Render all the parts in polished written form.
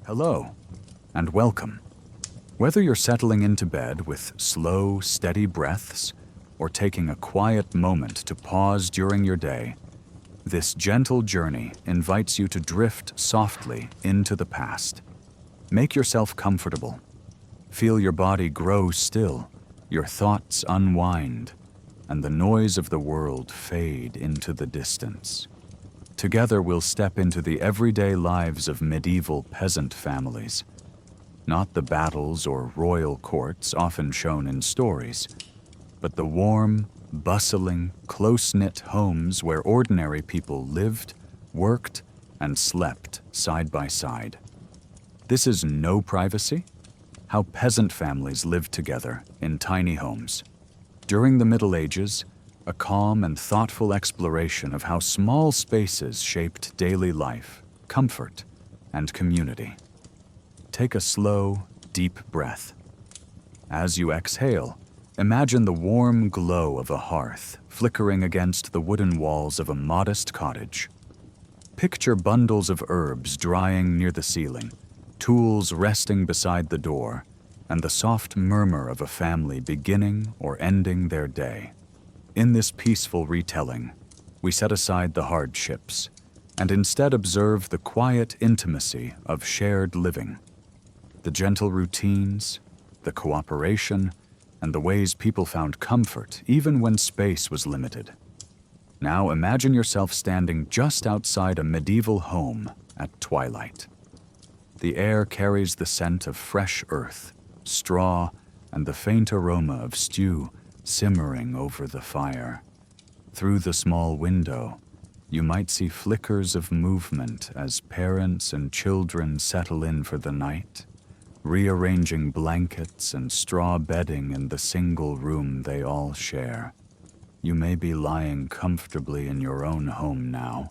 Hello, and welcome. Whether you're settling into bed with slow, steady breaths or taking a quiet moment to pause during your day, this gentle journey invites you to drift softly into the past. Make yourself comfortable. Feel your body grow still, your thoughts unwind, and the noise of the world fade into the distance. Together we'll step into the everyday lives of medieval peasant families. Not the battles or royal courts often shown in stories, but the warm, bustling, close-knit homes where ordinary people lived, worked, and slept side by side. This is no privacy? How peasant families lived together in tiny homes. During the Middle Ages, a calm and thoughtful exploration of how small spaces shaped daily life, comfort, and community. Take a slow, deep breath. As you exhale, imagine the warm glow of a hearth flickering against the wooden walls of a modest cottage. Picture bundles of herbs drying near the ceiling, tools resting beside the door, and the soft murmur of a family beginning or ending their day. In this peaceful retelling, we set aside the hardships and instead observe the quiet intimacy of shared living. The gentle routines, the cooperation, and the ways people found comfort even when space was limited. Now imagine yourself standing just outside a medieval home at twilight. The air carries the scent of fresh earth, straw, and the faint aroma of stew simmering over the fire. Through the small window, you might see flickers of movement as parents and children settle in for the night, rearranging blankets and straw bedding in the single room they all share. You may be lying comfortably in your own home now,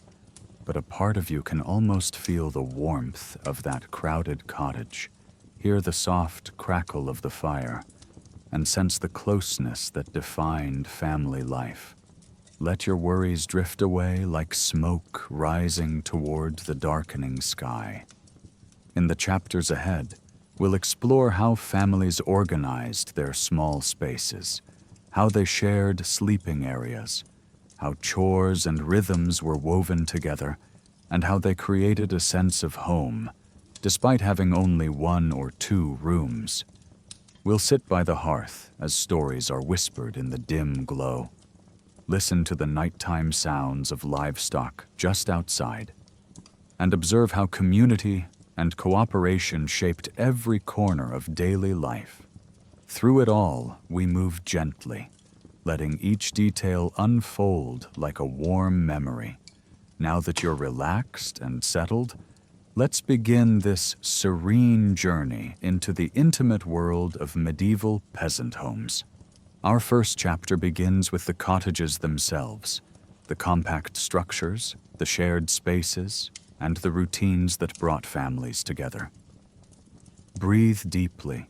but a part of you can almost feel the warmth of that crowded cottage, hear the soft crackle of the fire, and sense the closeness that defined family life. Let your worries drift away like smoke rising toward the darkening sky. In the chapters ahead, we'll explore how families organized their small spaces, how they shared sleeping areas, how chores and rhythms were woven together, and how they created a sense of home, despite having only one or two rooms. We'll sit by the hearth as stories are whispered in the dim glow. Listen to the nighttime sounds of livestock just outside, and observe how community and cooperation shaped every corner of daily life. Through it all, we move gently, letting each detail unfold like a warm memory. Now that you're relaxed and settled, let's begin this serene journey into the intimate world of medieval peasant homes. Our first chapter begins with the cottages themselves, the compact structures, the shared spaces, and the routines that brought families together. Breathe deeply,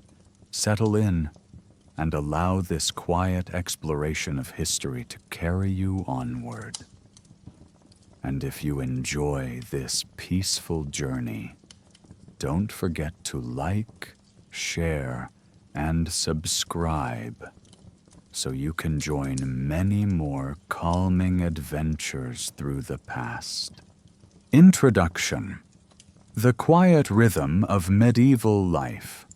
settle in, and allow this quiet exploration of history to carry you onward. And if you enjoy this peaceful journey, don't forget to like, share, and subscribe so you can join many more calming adventures through the past. Introduction. The quiet rhythm of medieval life.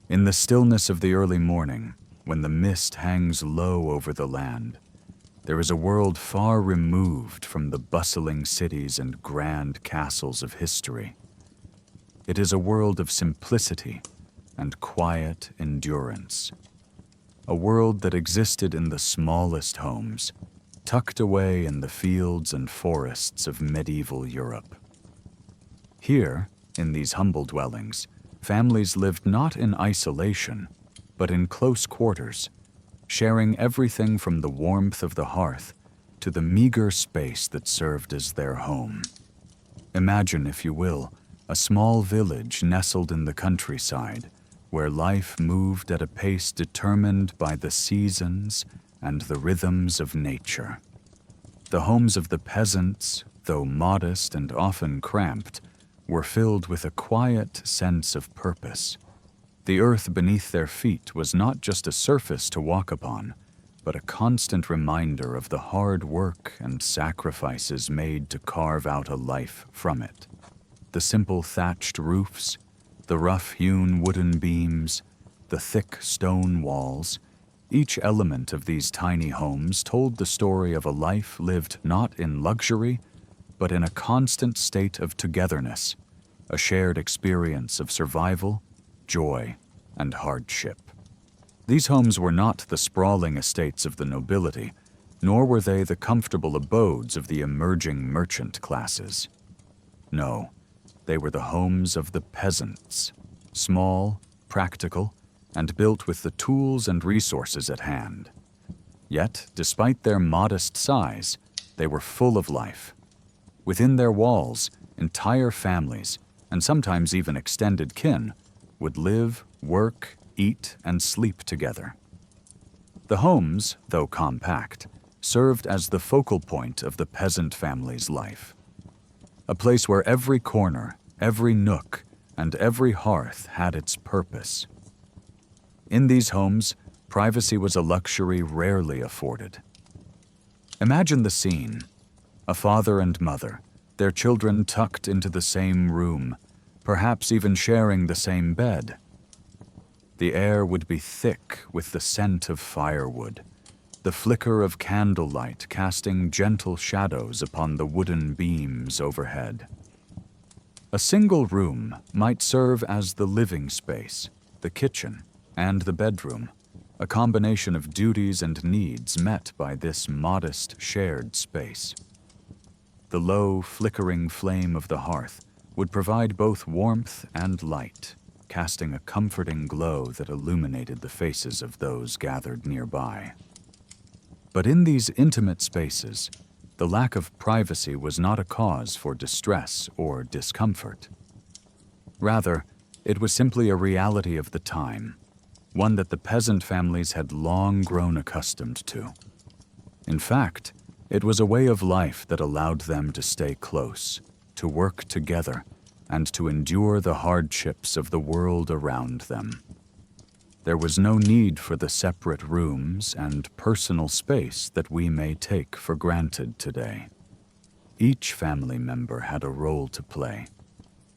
In the stillness of the early morning, when the mist hangs low over the land, there is a world far removed from the bustling cities and grand castles of history. It is a world of simplicity and quiet endurance. A world that existed in the smallest homes, tucked away in the fields and forests of medieval Europe. Here, in these humble dwellings, families lived not in isolation, but in close quarters, sharing everything from the warmth of the hearth to the meager space that served as their home. Imagine, if you will, a small village nestled in the countryside, where life moved at a pace determined by the seasons and the rhythms of nature. The homes of the peasants, though modest and often cramped, were filled with a quiet sense of purpose. The earth beneath their feet was not just a surface to walk upon, but a constant reminder of the hard work and sacrifices made to carve out a life from it. The simple thatched roofs, the rough-hewn wooden beams, the thick stone walls, each element of these tiny homes told the story of a life lived not in luxury, but in a constant state of togetherness, a shared experience of survival, joy, and hardship. These homes were not the sprawling estates of the nobility, nor were they the comfortable abodes of the emerging merchant classes. No, they were the homes of the peasants, small, practical, and built with the tools and resources at hand. Yet, despite their modest size, they were full of life. Within their walls, entire families, and sometimes even extended kin, would live, work, eat, and sleep together. The homes, though compact, served as the focal point of the peasant family's life. A place where every corner, every nook, and every hearth had its purpose. In these homes, privacy was a luxury rarely afforded. Imagine the scene: a father and mother, their children tucked into the same room, perhaps even sharing the same bed. The air would be thick with the scent of firewood, the flicker of candlelight casting gentle shadows upon the wooden beams overhead. A single room might serve as the living space, the kitchen, and the bedroom, a combination of duties and needs met by this modest shared space. The low, flickering flame of the hearth would provide both warmth and light, casting a comforting glow that illuminated the faces of those gathered nearby. But in these intimate spaces, the lack of privacy was not a cause for distress or discomfort. Rather, it was simply a reality of the time, one that the peasant families had long grown accustomed to. In fact, it was a way of life that allowed them to stay close, to work together, and to endure the hardships of the world around them. There was no need for the separate rooms and personal space that we may take for granted today. Each family member had a role to play,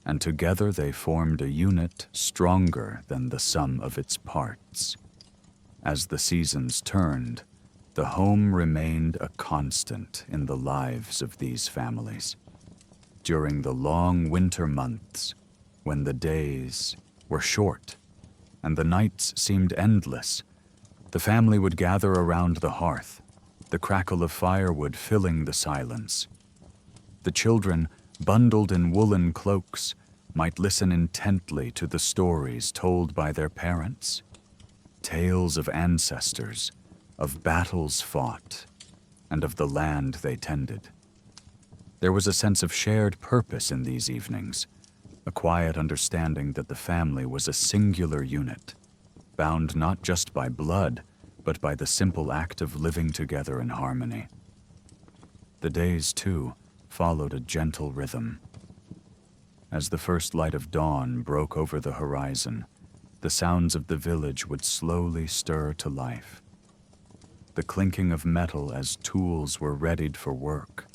and together they formed a unit stronger than the sum of its parts. As the seasons turned, the home remained a constant in the lives of these families. During the long winter months, when the days were short and the nights seemed endless, the family would gather around the hearth, the crackle of firewood filling the silence. The children, bundled in woolen cloaks, might listen intently to the stories told by their parents, tales of ancestors, of battles fought, and of the land they tended. There was a sense of shared purpose in these evenings, a quiet understanding that the family was a singular unit, bound not just by blood, but by the simple act of living together in harmony. The days, too, followed a gentle rhythm. As the first light of dawn broke over the horizon, the sounds of the village would slowly stir to life. The clinking of metal as tools were readied for work,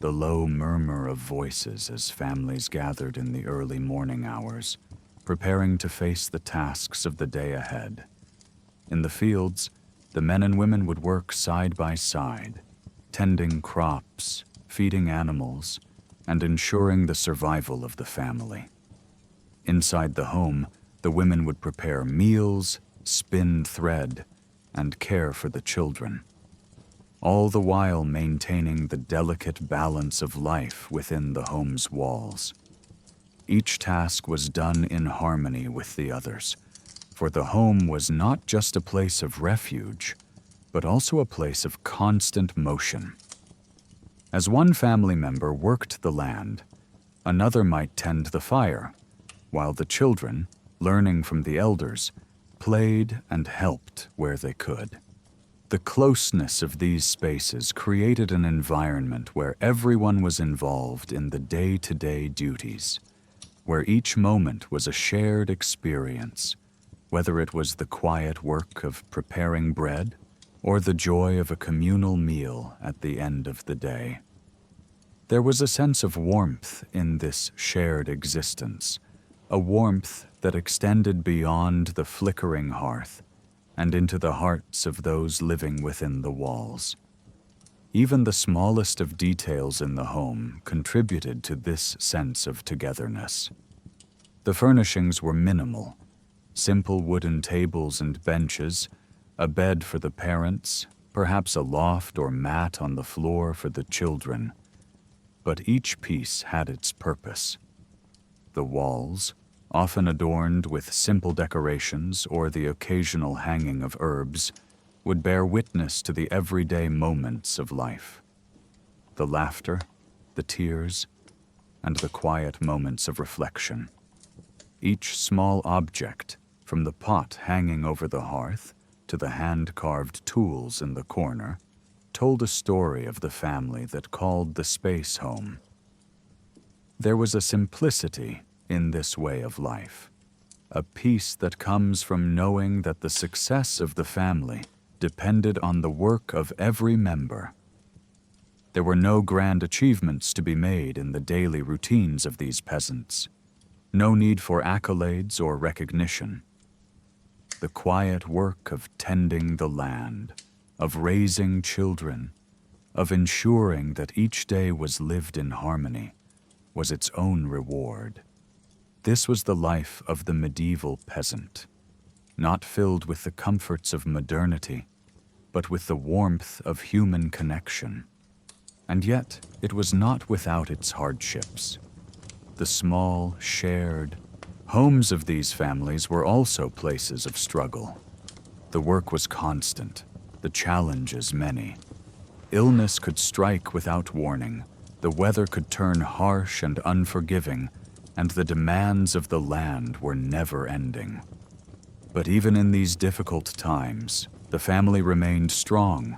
the low murmur of voices as families gathered in the early morning hours, preparing to face the tasks of the day ahead. In the fields, the men and women would work side by side, tending crops, feeding animals, and ensuring the survival of the family. Inside the home, the women would prepare meals, spin thread, and care for the children, all the while maintaining the delicate balance of life within the home's walls. Each task was done in harmony with the others, for the home was not just a place of refuge, but also a place of constant motion. As one family member worked the land, another might tend the fire, while the children, learning from the elders, played and helped where they could. The The closeness of these spaces created an environment where everyone was involved in the day-to-day duties, where each moment was a shared experience, whether it was the quiet work of preparing bread or the joy of a communal meal at the end of the day. There was a sense of warmth in this shared existence, a warmth that extended beyond the flickering hearth and into the hearts of those living within the walls. Even the smallest of details in the home contributed to this sense of togetherness. The furnishings were minimal: simple wooden tables and benches, a bed for the parents, perhaps a loft or mat on the floor for the children. But each piece had its purpose. The walls, often adorned with simple decorations or the occasional hanging of herbs, would bear witness to the everyday moments of life. The laughter, the tears, and the quiet moments of reflection. Each small object, from the pot hanging over the hearth to the hand-carved tools in the corner, told a story of the family that called the space home. There was a simplicity in this way of life, a peace that comes from knowing that the success of the family depended on the work of every member. There were no grand achievements to be made in the daily routines of these peasants, no need for accolades or recognition. The quiet work of tending the land, of raising children, of ensuring that each day was lived in harmony, was its own reward. This was the life of the medieval peasant, not filled with the comforts of modernity, but with the warmth of human connection. And yet, it was not without its hardships. The small, shared homes of these families were also places of struggle. The work was constant, the challenges many. Illness could strike without warning, the weather could turn harsh and unforgiving, and the demands of the land were never-ending. But even in these difficult times, the family remained strong,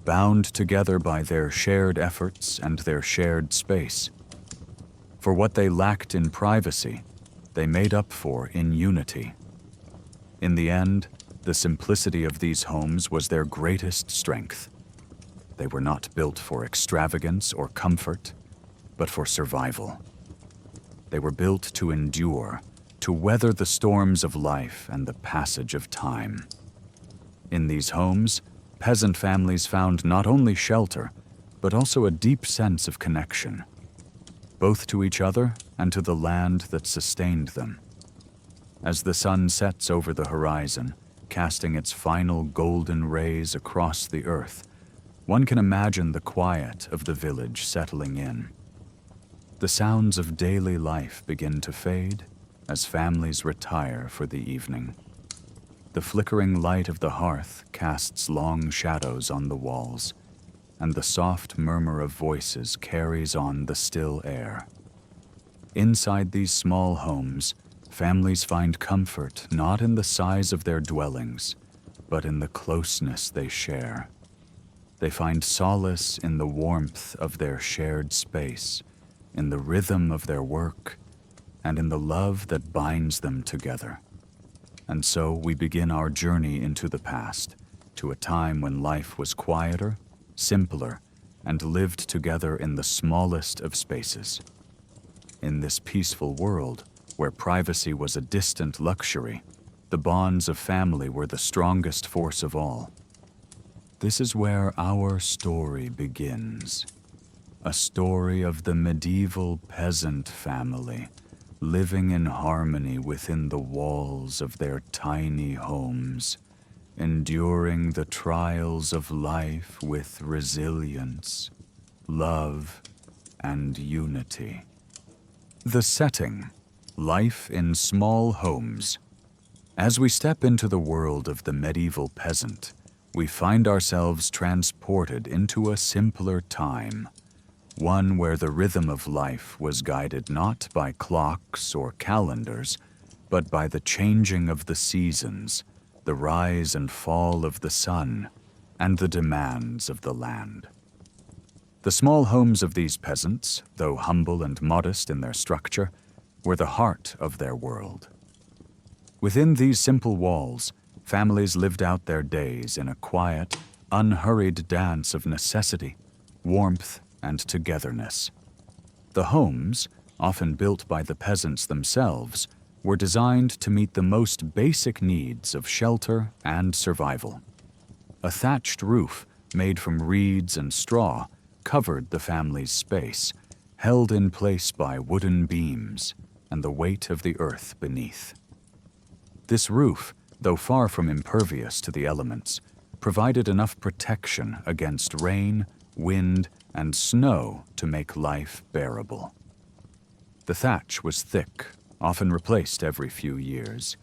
bound together by their shared efforts and their shared space. For what they lacked in privacy, they made up for in unity. In the end, the simplicity of these homes was their greatest strength. They were not built for extravagance or comfort, but for survival. They were built to endure, to weather the storms of life and the passage of time. In these homes, peasant families found not only shelter, but also a deep sense of connection, both to each other and to the land that sustained them. As the sun sets over the horizon, casting its final golden rays across the earth, one can imagine the quiet of the village settling in. The sounds of daily life begin to fade as families retire for the evening. The flickering light of the hearth casts long shadows on the walls, and the soft murmur of voices carries on the still air. Inside these small homes, families find comfort not in the size of their dwellings, but in the closeness they share. They find solace in the warmth of their shared space, in the rhythm of their work, and in the love that binds them together. And so we begin our journey into the past, to a time when life was quieter, simpler, and lived together in the smallest of spaces. In this peaceful world, where privacy was a distant luxury, the bonds of family were the strongest force of all. This is where our story begins. A story of the medieval peasant family, living in harmony within the walls of their tiny homes, enduring the trials of life with resilience, love, and unity. The setting: life in small homes. As we step into the world of the medieval peasant, we find ourselves transported into a simpler time, one where the rhythm of life was guided not by clocks or calendars, but by the changing of the seasons, the rise and fall of the sun, and the demands of the land. The small homes of these peasants, though humble and modest in their structure, were the heart of their world. Within these simple walls, families lived out their days in a quiet, unhurried dance of necessity, warmth, and togetherness. The homes, often built by the peasants themselves, were designed to meet the most basic needs of shelter and survival. A thatched roof, made from reeds and straw, covered the family's space, held in place by wooden beams and the weight of the earth beneath. This roof, though far from impervious to the elements, provided enough protection against rain, wind, and snow to make life bearable. The thatch was thick, often replaced every few years,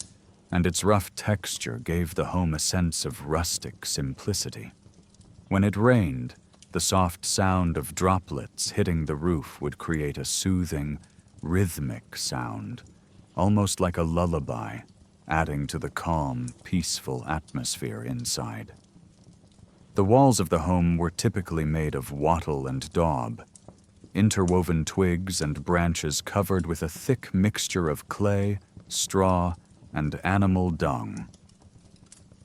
and its rough texture gave the home a sense of rustic simplicity. When it rained, the soft sound of droplets hitting the roof would create a soothing, rhythmic sound, almost like a lullaby, adding to the calm, peaceful atmosphere inside. The walls of the home were typically made of wattle and daub, interwoven twigs and branches covered with a thick mixture of clay, straw, and animal dung.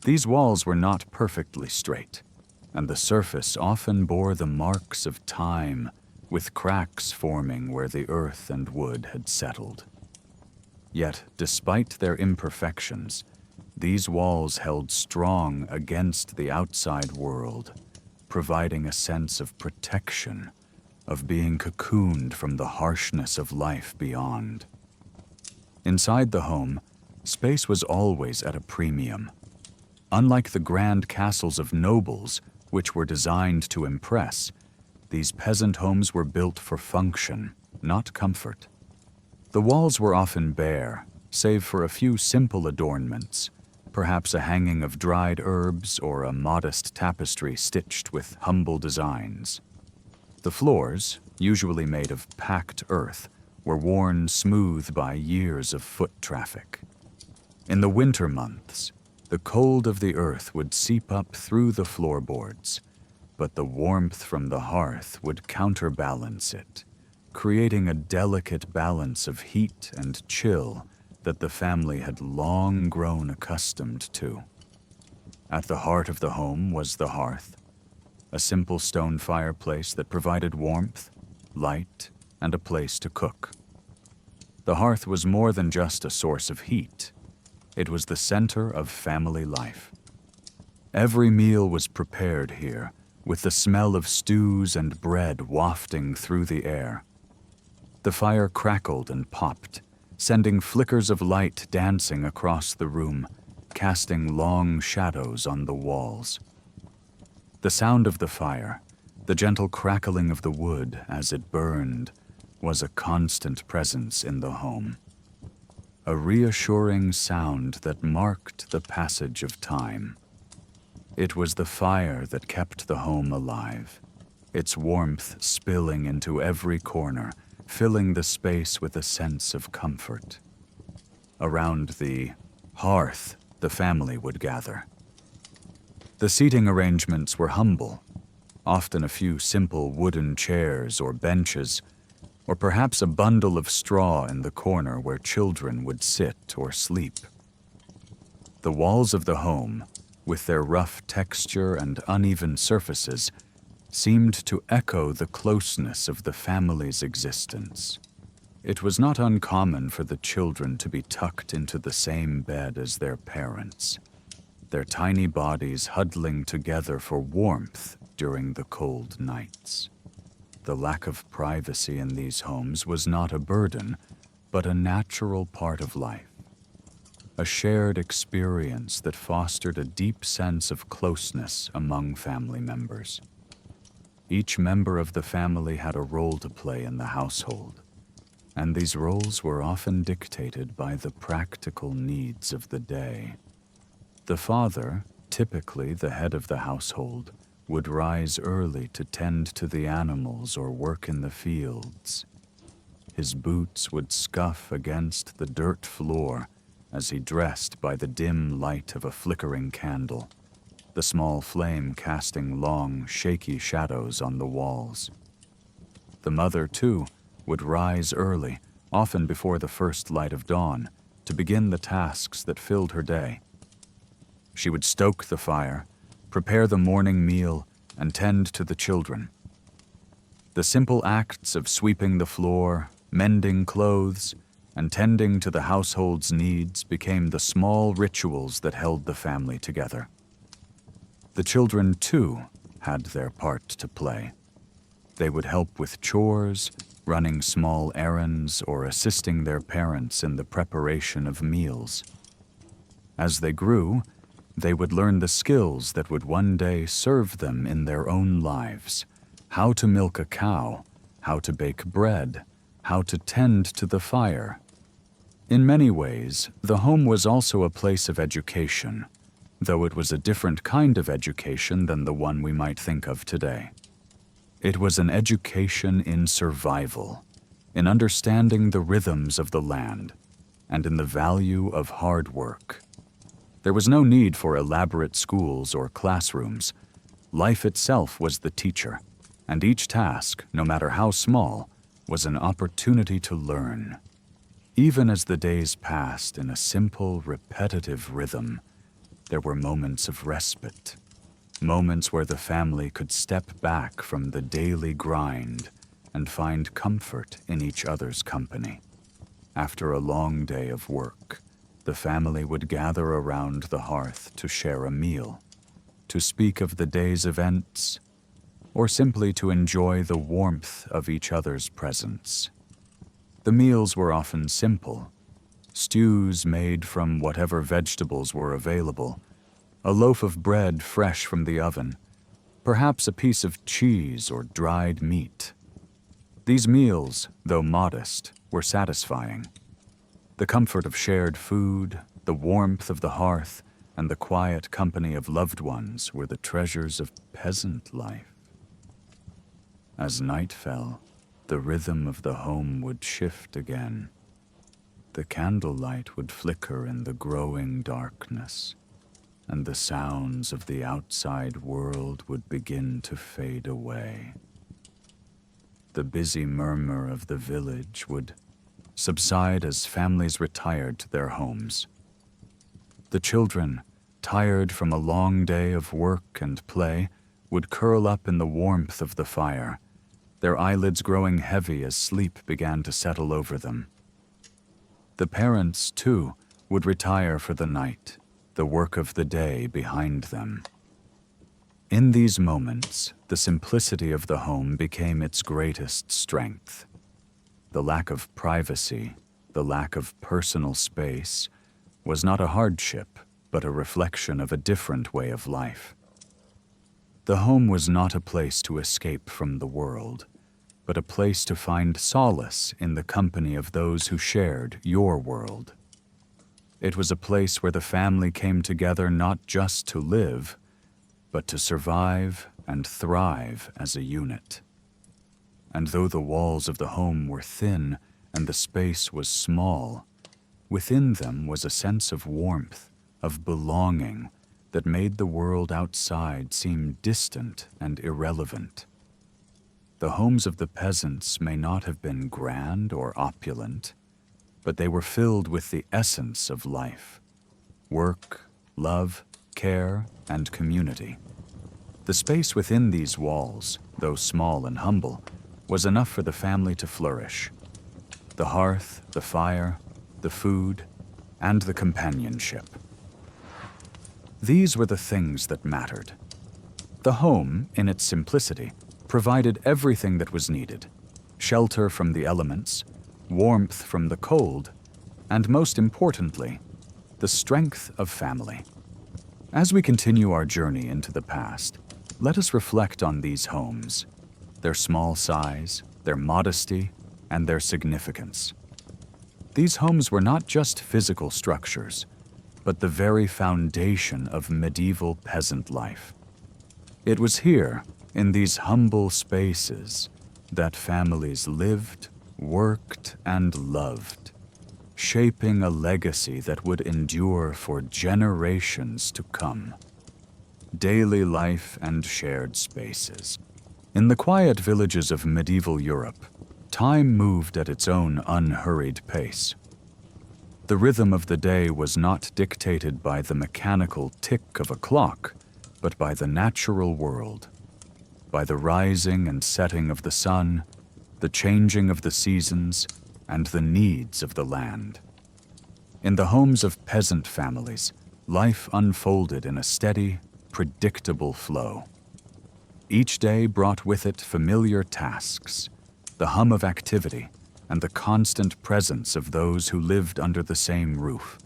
These walls were not perfectly straight, and the surface often bore the marks of time, with cracks forming where the earth and wood had settled. Yet, despite their imperfections, these walls held strong against the outside world, providing a sense of protection, of being cocooned from the harshness of life beyond. Inside the home, space was always at a premium. Unlike the grand castles of nobles, which were designed to impress, these peasant homes were built for function, not comfort. The walls were often bare, save for a few simple adornments, perhaps a hanging of dried herbs or a modest tapestry stitched with humble designs. The floors, usually made of packed earth, were worn smooth by years of foot traffic. In the winter months, the cold of the earth would seep up through the floorboards, but the warmth from the hearth would counterbalance it, creating a delicate balance of heat and chill that the family had long grown accustomed to. At the heart of the home was the hearth, a simple stone fireplace that provided warmth, light, and a place to cook. The hearth was more than just a source of heat. It was the center of family life. Every meal was prepared here, with the smell of stews and bread wafting through the air. The fire crackled and popped, sending flickers of light dancing across the room, casting long shadows on the walls. The sound of the fire, the gentle crackling of the wood as it burned, was a constant presence in the home. A reassuring sound that marked the passage of time. It was the fire that kept the home alive, its warmth spilling into every corner, filling the space with a sense of comfort. Around the hearth, the family would gather. The seating arrangements were humble, often a few simple wooden chairs or benches, or perhaps a bundle of straw in the corner where children would sit or sleep. The walls of the home, with their rough texture and uneven surfaces, seemed to echo the closeness of the family's existence. It was not uncommon for the children to be tucked into the same bed as their parents, their tiny bodies huddling together for warmth during the cold nights. The lack of privacy in these homes was not a burden, but a natural part of life. A shared experience that fostered a deep sense of closeness among family members. Each member of the family had a role to play in the household, and these roles were often dictated by the practical needs of the day. The father, typically the head of the household, would rise early to tend to the animals or work in the fields. His boots would scuff against the dirt floor as he dressed by the dim light of a flickering candle. the small flame casting long, shaky shadows on the walls. The mother, too, would rise early, often before the first light of dawn, to begin the tasks that filled her day. She would stoke the fire, prepare the morning meal, and tend to the children. The simple acts of sweeping the floor, mending clothes, and tending to the household's needs became the small rituals that held the family together. The children, too, had their part to play. They would help with chores, running small errands, or assisting their parents in the preparation of meals. As they grew, they would learn the skills that would one day serve them in their own lives: how to milk a cow, how to bake bread, how to tend to the fire. In many ways, the home was also a place of education, though it was a different kind of education than the one we might think of today. It was an education in survival, in understanding the rhythms of the land, and in the value of hard work. There was no need for elaborate schools or classrooms. Life itself was the teacher, and each task, no matter how small, was an opportunity to learn. Even as the days passed in a simple, repetitive rhythm, there were moments of respite, moments where the family could step back from the daily grind and find comfort in each other's company. After a long day of work, the family would gather around the hearth to share a meal, to speak of the day's events, or simply to enjoy the warmth of each other's presence. The meals were often simple: stews made from whatever vegetables were available, a loaf of bread fresh from the oven, perhaps a piece of cheese or dried meat. These meals, though modest, were satisfying. The comfort of shared food, the warmth of the hearth, and the quiet company of loved ones were the treasures of peasant life. As night fell, the rhythm of the home would shift again. The candlelight would flicker in the growing darkness, and the sounds of the outside world would begin to fade away. The busy murmur of the village would subside as families retired to their homes. The children, tired from a long day of work and play, would curl up in the warmth of the fire, their eyelids growing heavy as sleep began to settle over them. The parents, too, would retire for the night, the work of the day behind them. In these moments, the simplicity of the home became its greatest strength. The lack of privacy, the lack of personal space, was not a hardship, but a reflection of a different way of life. The home was not a place to escape from the world, but a place to find solace in the company of those who shared your world. It was a place where the family came together not just to live, but to survive and thrive as a unit. And though the walls of the home were thin and the space was small, within them was a sense of warmth, of belonging, that made the world outside seem distant and irrelevant. The homes of the peasants may not have been grand or opulent, but they were filled with the essence of life: work, love, care, and community. The space within these walls, though small and humble, was enough for the family to flourish. The hearth, the fire, the food, and the companionship. These were the things that mattered. The home, in its simplicity, provided everything that was needed: shelter from the elements, warmth from the cold, and most importantly, the strength of family. As we continue our journey into the past, let us reflect on these homes, their small size, their modesty, and their significance. These homes were not just physical structures, but the very foundation of medieval peasant life. It was here, in these humble spaces, that families lived, worked, and loved, shaping a legacy that would endure for generations to come. daily life and shared spaces. In the quiet villages of medieval Europe, time moved at its own unhurried pace. The rhythm of the day was not dictated by the mechanical tick of a clock, but by the natural world, by the rising and setting of the sun, the changing of the seasons, and the needs of the land. In the homes of peasant families, life unfolded in a steady, predictable flow. Each day brought with it familiar tasks, the hum of activity, and the constant presence of those who lived under the same roof.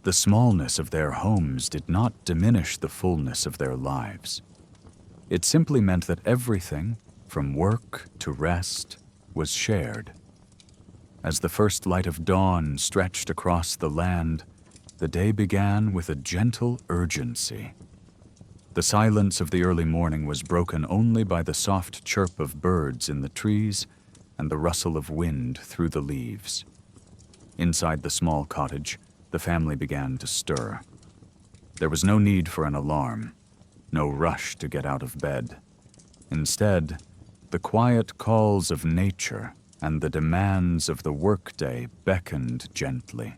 The smallness of their homes did not diminish the fullness of their lives. It simply meant that everything, from work to rest, was shared. As the first light of dawn stretched across the land, the day began with a gentle urgency. The silence of the early morning was broken only by the soft chirp of birds in the trees and the rustle of wind through the leaves. Inside the small cottage, the family began to stir. There was no need for an alarm, no rush to get out of bed. Instead, the quiet calls of nature and the demands of the workday beckoned gently.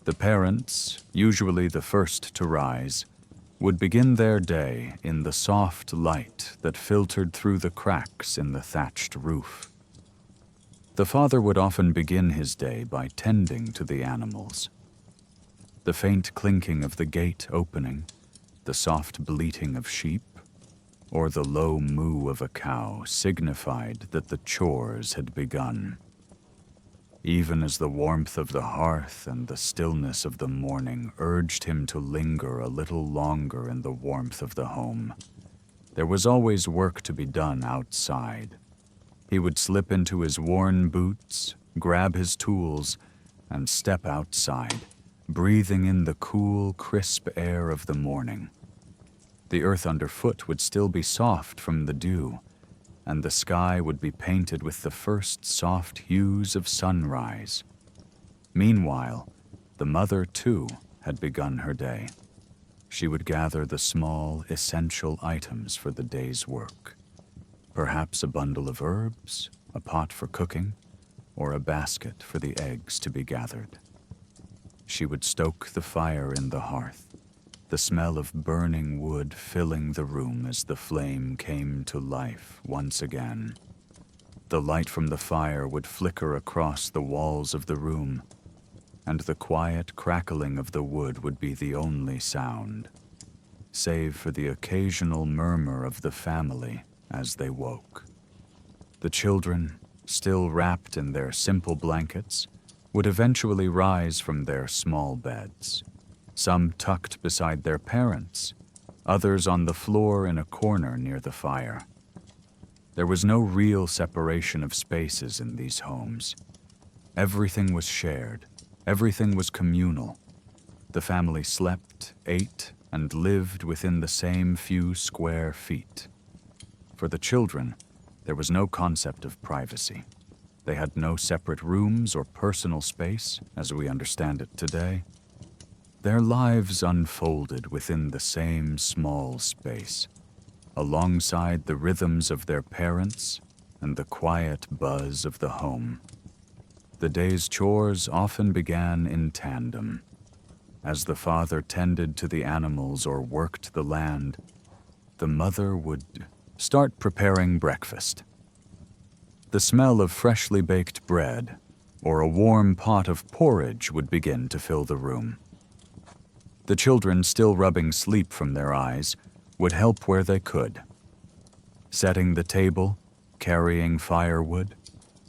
The parents, usually the first to rise, would begin their day in the soft light that filtered through the cracks in the thatched roof. The father would often begin his day by tending to the animals. The faint clinking of the gate opening, the soft bleating of sheep, or the low moo of a cow signified that the chores had begun. Even as the warmth of the hearth and the stillness of the morning urged him to linger a little longer in the warmth of the home, there was always work to be done outside. He would slip into his worn boots, grab his tools, and step outside, breathing in the cool, crisp air of the morning. The earth underfoot would still be soft from the dew, and the sky would be painted with the first soft hues of sunrise. Meanwhile, the mother, too, had begun her day. She would gather the small, essential items for the day's work. Perhaps a bundle of herbs, a pot for cooking, or a basket for the eggs to be gathered. She would stoke the fire in the hearth, the smell of burning wood filling the room as the flame came to life once again. The light from the fire would flicker across the walls of the room, and the quiet crackling of the wood would be the only sound, save for the occasional murmur of the family as they woke. The children, still wrapped in their simple blankets, would eventually rise from their small beds, some tucked beside their parents, others on the floor in a corner near the fire. There was no real separation of spaces in these homes. Everything was shared, everything was communal. The family slept, ate, and lived within the same few square feet. For the children, there was no concept of privacy. They had no separate rooms or personal space, as we understand it today. Their lives unfolded within the same small space, alongside the rhythms of their parents and the quiet buzz of the home. The day's chores often began in tandem. As the father tended to the animals or worked the land, the mother would start preparing breakfast. The smell of freshly baked bread or a warm pot of porridge would begin to fill the room. The children, still rubbing sleep from their eyes, would help where they could, setting the table, carrying firewood,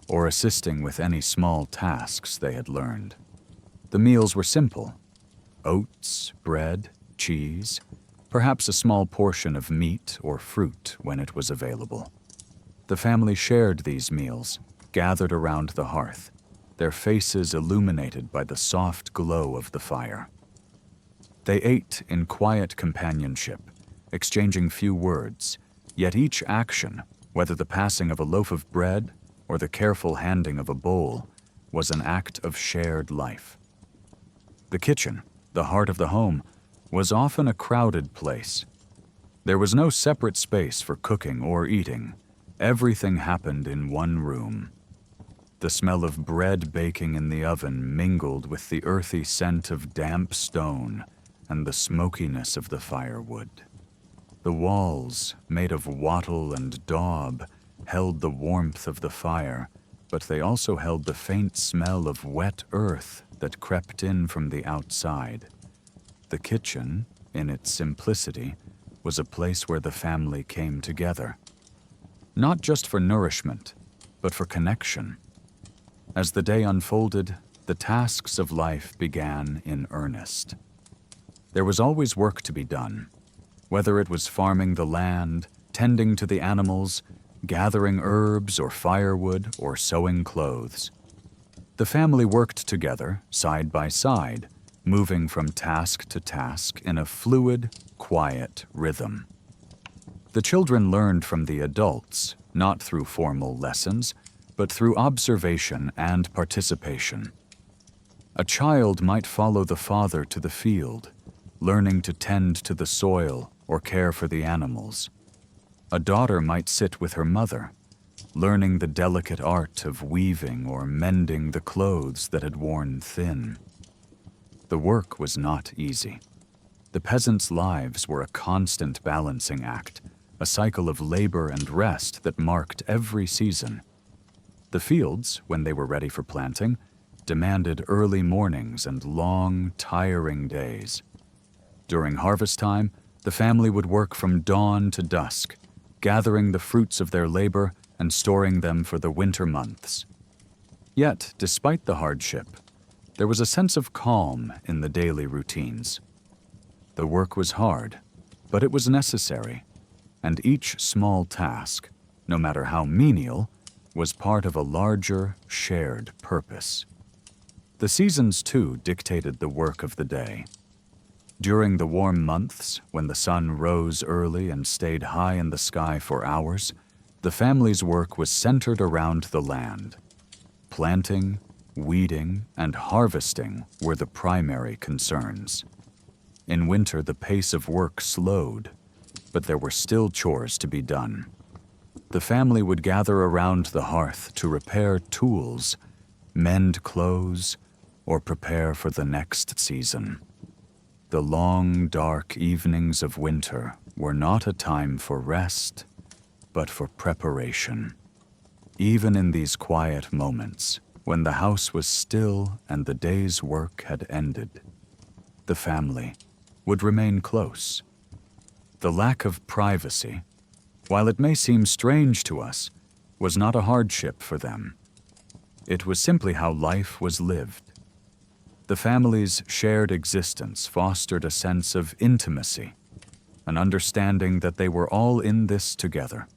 or assisting with any small tasks they had learned. The meals were simple: oats, bread, cheese, perhaps a small portion of meat or fruit when it was available. The family shared these meals, gathered around the hearth, their faces illuminated by the soft glow of the fire. They ate in quiet companionship, exchanging few words, yet each action, whether the passing of a loaf of bread or the careful handing of a bowl, was an act of shared life. The kitchen, the heart of the home, was often a crowded place, There was no separate space for cooking or eating. Everything happened in one room. The smell of bread baking in the oven mingled with the earthy scent of damp stone and the smokiness of the firewood. The walls, made of wattle and daub, held the warmth of the fire, but they also held the faint smell of wet earth that crept in from the outside. The kitchen, in its simplicity, was a place where the family came together, not just for nourishment, but for connection. As the day unfolded, the tasks of life began in earnest. There was always work to be done, whether it was farming the land, tending to the animals, gathering herbs or firewood, or sewing clothes. The family worked together, side by side, moving from task to task in a fluid, quiet rhythm. The children learned from the adults, not through formal lessons, but through observation and participation. A child might follow the father to the field, learning to tend to the soil or care for the animals. A daughter might sit with her mother, learning the delicate art of weaving or mending the clothes that had worn thin. The work was not easy. The peasants' lives were a constant balancing act, a cycle of labor and rest that marked every season. The fields, when they were ready for planting, demanded early mornings and long, tiring days. During harvest time, the family would work from dawn to dusk, gathering the fruits of their labor and storing them for the winter months. Yet, despite the hardship, there was a sense of calm in the daily routines. The work was hard, but it was necessary, and each small task, no matter how menial, was part of a larger, shared purpose. The seasons, too, dictated the work of the day. During the warm months, when the sun rose early and stayed high in the sky for hours, the family's work was centered around the land. Planting, weeding, and harvesting were the primary concerns. In winter, the pace of work slowed, but there were still chores to be done. The family would gather around the hearth to repair tools, mend clothes, or prepare for the next season. The long, dark evenings of winter were not a time for rest, but for preparation. Even in these quiet moments, when the house was still and the day's work had ended, the family would remain close. The lack of privacy, while it may seem strange to us, was not a hardship for them. It was simply how life was lived. The family's shared existence fostered a sense of intimacy, an understanding that they were all in this together.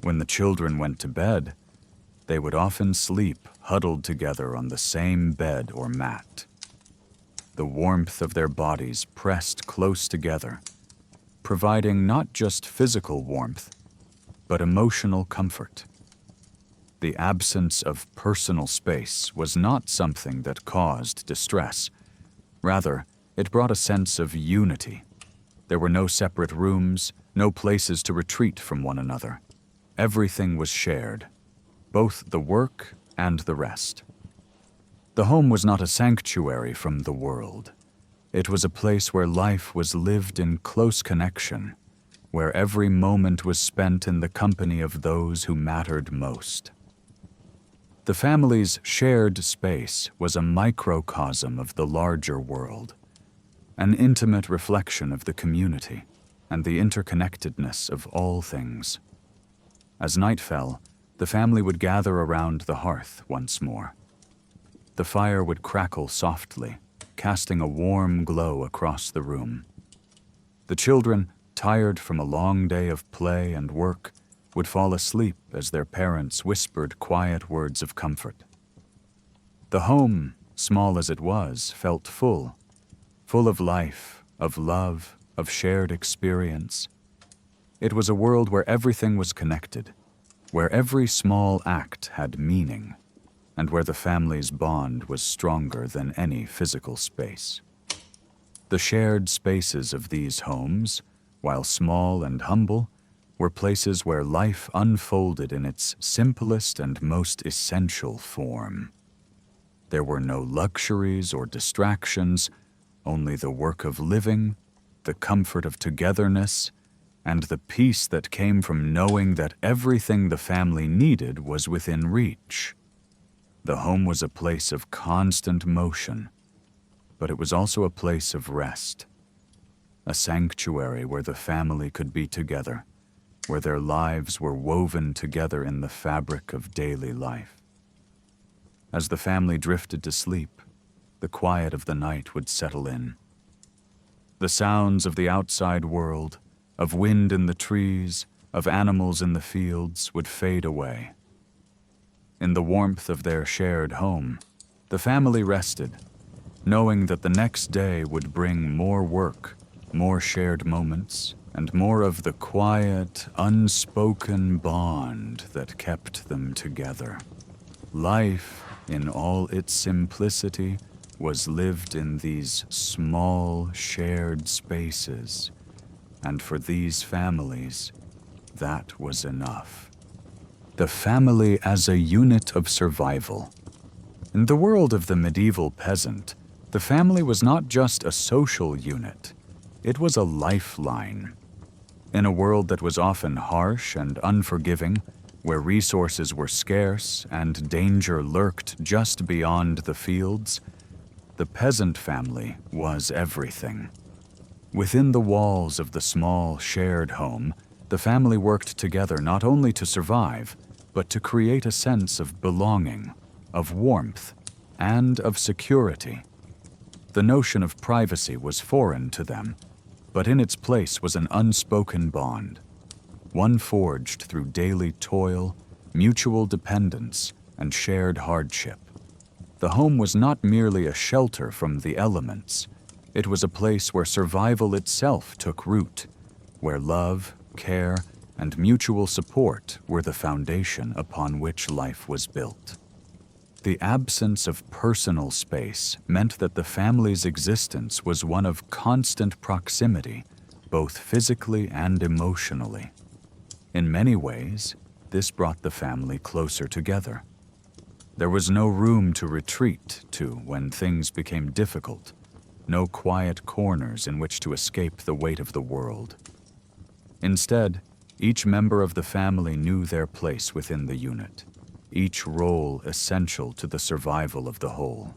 When the children went to bed, they would often sleep huddled together on the same bed or mat. The warmth of their bodies pressed close together, providing not just physical warmth, but emotional comfort. The absence of personal space was not something that caused distress. Rather, it brought a sense of unity. There were no separate rooms, no places to retreat from one another. Everything was shared, both the work and the rest. The home was not a sanctuary from the world. It was a place where life was lived in close connection, where every moment was spent in the company of those who mattered most. The family's shared space was a microcosm of the larger world, an intimate reflection of the community and the interconnectedness of all things. As night fell, the family would gather around the hearth once more. The fire would crackle softly, casting a warm glow across the room. The children, tired from a long day of play and work, would fall asleep as their parents whispered quiet words of comfort. The home, small as it was, felt full of life, of love, of shared experience. It was a world where everything was connected, where every small act had meaning, and where the family's bond was stronger than any physical space. The shared spaces of these homes while small and humble, were places where life unfolded in its simplest and most essential form. There were no luxuries or distractions, only the work of living, the comfort of togetherness, and the peace that came from knowing that everything the family needed was within reach. The home was a place of constant motion, but it was also a place of rest, a sanctuary where the family could be together, where their lives were woven together in the fabric of daily life. As the family drifted to sleep, the quiet of the night would settle in. The sounds of the outside world, of wind in the trees, of animals in the fields, would fade away. In the warmth of their shared home, the family rested, knowing that the next day would bring more work, more shared moments, and more of the quiet, unspoken bond that kept them together. Life, in all its simplicity, was lived in these small, shared spaces, and for these families, that was enough. The family as a unit of survival. In the world of the medieval peasant, the family was not just a social unit, it was a lifeline. In a world that was often harsh and unforgiving, where resources were scarce and danger lurked just beyond the fields, the peasant family was everything. Within the walls of the small, shared home, the family worked together not only to survive, but to create a sense of belonging, of warmth, and of security. The notion of privacy was foreign to them, but in its place was an unspoken bond, one forged through daily toil, mutual dependence, and shared hardship. The home was not merely a shelter from the elements. It was a place where survival itself took root, where love, care, and mutual support were the foundation upon which life was built. The absence of personal space meant that the family's existence was one of constant proximity, both physically and emotionally. In many ways, this brought the family closer together. There was no room to retreat to when things became difficult, no quiet corners in which to escape the weight of the world. Instead, each member of the family knew their place within the unit, each role essential to the survival of the whole.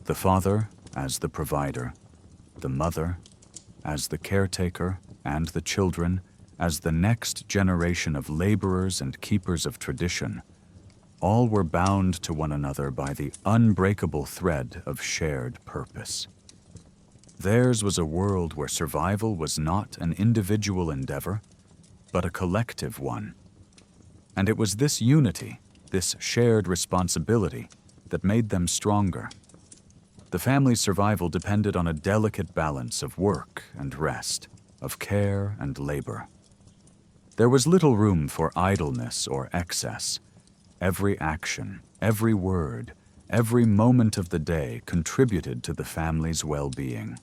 The father as the provider, the mother as the caretaker, and the children as the next generation of laborers and keepers of tradition. All were bound to one another by the unbreakable thread of shared purpose. Theirs was a world where survival was not an individual endeavor, but a collective one. And it was this unity, this shared responsibility, that made them stronger. The family's survival depended on a delicate balance of work and rest, of care and labor. There was little room for idleness or excess. Every action, every word, every moment of the day contributed to the family's well-being.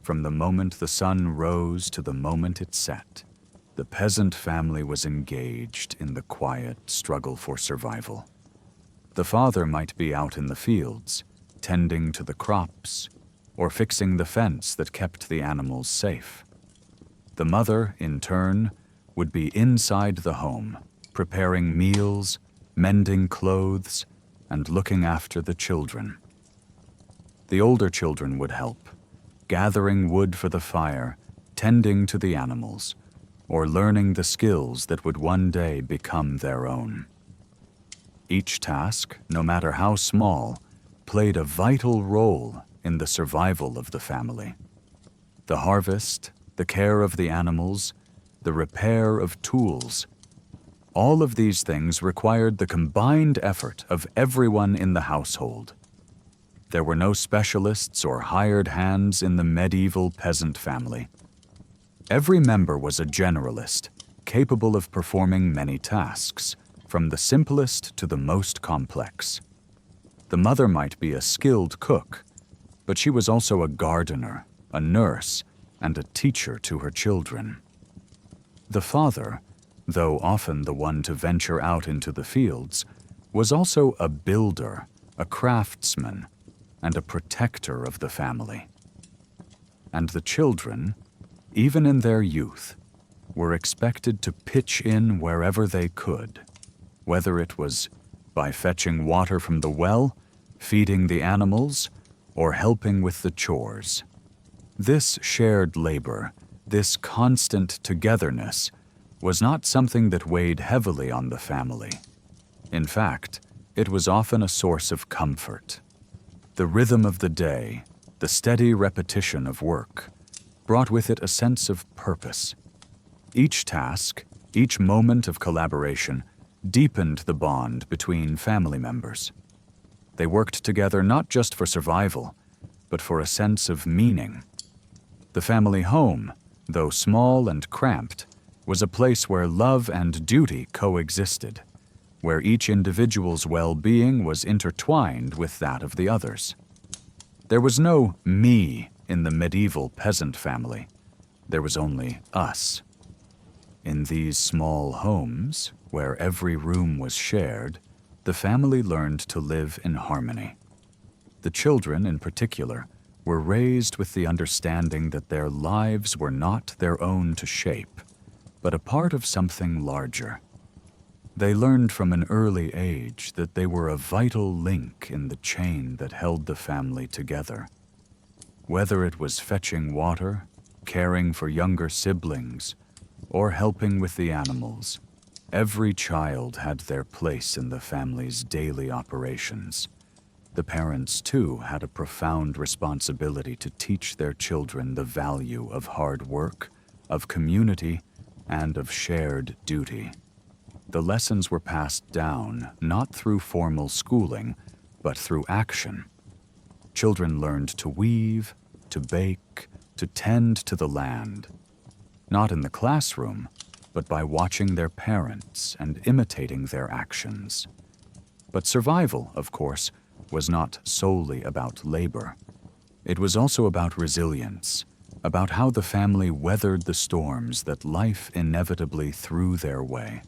From the moment the sun rose to the moment it set, the peasant family was engaged in the quiet struggle for survival. The father might be out in the fields, tending to the crops, or fixing the fence that kept the animals safe. The mother, in turn, would be inside the home, preparing meals, mending clothes, and looking after the children. The older children would help, gathering wood for the fire, tending to the animals, or learning the skills that would one day become their own. Each task, no matter how small, played a vital role in the survival of the family. The harvest, the care of the animals, the repair of tools, all of these things required the combined effort of everyone in the household. There were no specialists or hired hands in the medieval peasant family. Every member was a generalist, capable of performing many tasks, from the simplest to the most complex. The mother might be a skilled cook, but she was also a gardener, a nurse, and a teacher to her children. The father, though often the one to venture out into the fields, was also a builder, a craftsman, and a protector of the family. And the children, even in their youth, were expected to pitch in wherever they could, whether it was by fetching water from the well, feeding the animals, or helping with the chores. This shared labor, this constant togetherness, was not something that weighed heavily on the family. In fact, it was often a source of comfort. The rhythm of the day, the steady repetition of work, brought with it a sense of purpose. Each task, each moment of collaboration, deepened the bond between family members. They worked together not just for survival, but for a sense of meaning. The family home, though small and cramped, was a place where love and duty coexisted, where each individual's well-being was intertwined with that of the others. There was no me in the medieval peasant family. There was only us. In these small homes, where every room was shared, the family learned to live in harmony. The children, in particular, were raised with the understanding that their lives were not their own to shape, but a part of something larger. They learned from an early age that they were a vital link in the chain that held the family together. Whether it was fetching water, caring for younger siblings, or helping with the animals, every child had their place in the family's daily operations. The parents, too, had a profound responsibility to teach their children the value of hard work, of community, and of shared duty. The lessons were passed down not through formal schooling, but through action. Children learned to weave, to bake, to tend to the land, not in the classroom, but by watching their parents and imitating their actions. But survival, of course, was not solely about labor. It was also about resilience, about how the family weathered the storms that life inevitably threw their way.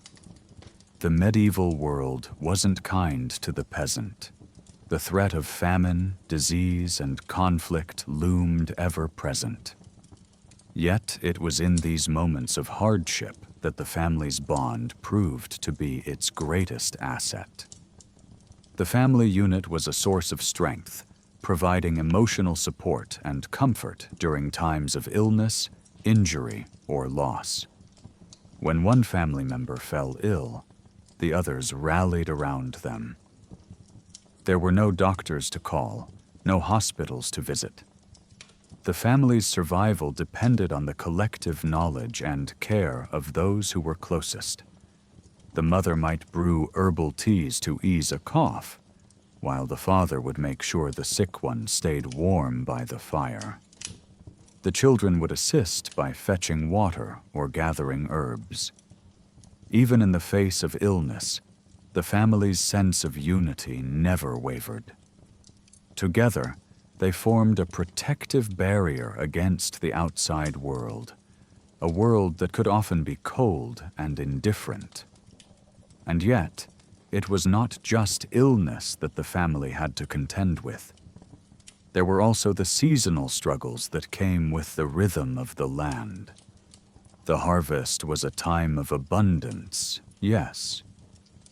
The medieval world wasn't kind to the peasant. The threat of famine, disease, and conflict loomed ever present. Yet it was in these moments of hardship that the family's bond proved to be its greatest asset. The family unit was a source of strength, providing emotional support and comfort during times of illness, injury, or loss. When one family member fell ill, the others rallied around them. There were no doctors to call, no hospitals to visit. The family's survival depended on the collective knowledge and care of those who were closest. The mother might brew herbal teas to ease a cough, while the father would make sure the sick one stayed warm by the fire. The children would assist by fetching water or gathering herbs. Even in the face of illness, the family's sense of unity never wavered. Together, they formed a protective barrier against the outside world, a world that could often be cold and indifferent. And yet, it was not just illness that the family had to contend with. There were also the seasonal struggles that came with the rhythm of the land. The harvest was a time of abundance, yes,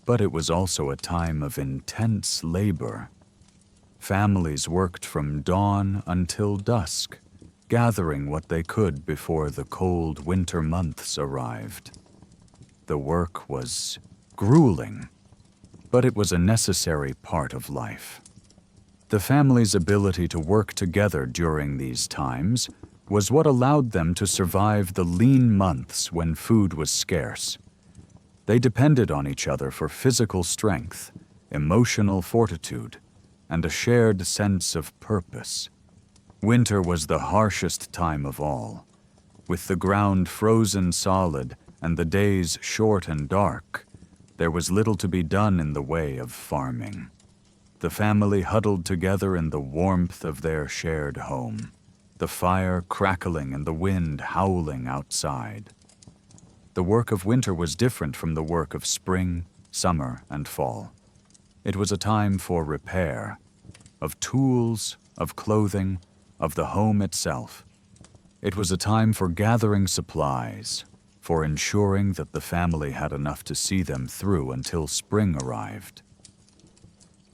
but it was also a time of intense labor. Families worked from dawn until dusk, gathering what they could before the cold winter months arrived. The work was grueling, but it was a necessary part of life. The family's ability to work together during these times was what allowed them to survive the lean months when food was scarce. They depended on each other for physical strength, emotional fortitude, and a shared sense of purpose. Winter was the harshest time of all. With the ground frozen solid and the days short and dark, there was little to be done in the way of farming. The family huddled together in the warmth of their shared home. the fire crackling and the wind howling outside. The work of winter was different from the work of spring, summer, and fall. It was a time for repair, of tools, of clothing, of the home itself. It was a time for gathering supplies, for ensuring that the family had enough to see them through until spring arrived.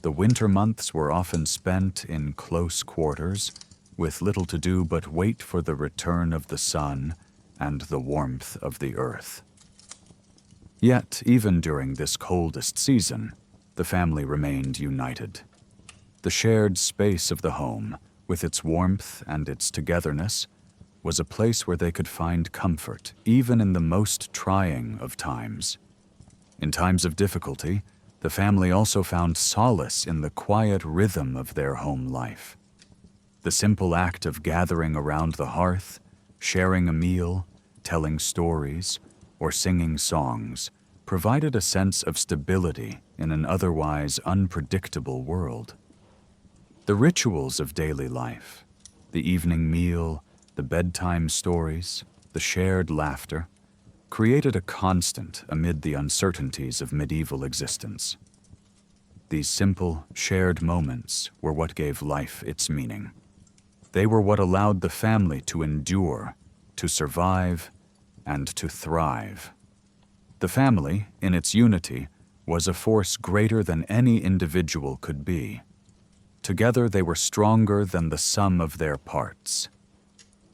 The winter months were often spent in close quarters, with little to do but wait for the return of the sun and the warmth of the earth. Yet, even during this coldest season, the family remained united. The shared space of the home, with its warmth and its togetherness, was a place where they could find comfort, even in the most trying of times. In times of difficulty, the family also found solace in the quiet rhythm of their home life. The simple act of gathering around the hearth, sharing a meal, telling stories, or singing songs provided a sense of stability in an otherwise unpredictable world. The rituals of daily life, the evening meal, the bedtime stories, the shared laughter, created a constant amid the uncertainties of medieval existence. These simple, shared moments were what gave life its meaning. They were what allowed the family to endure, to survive, and to thrive. The family, in its unity, was a force greater than any individual could be. Together they were stronger than the sum of their parts.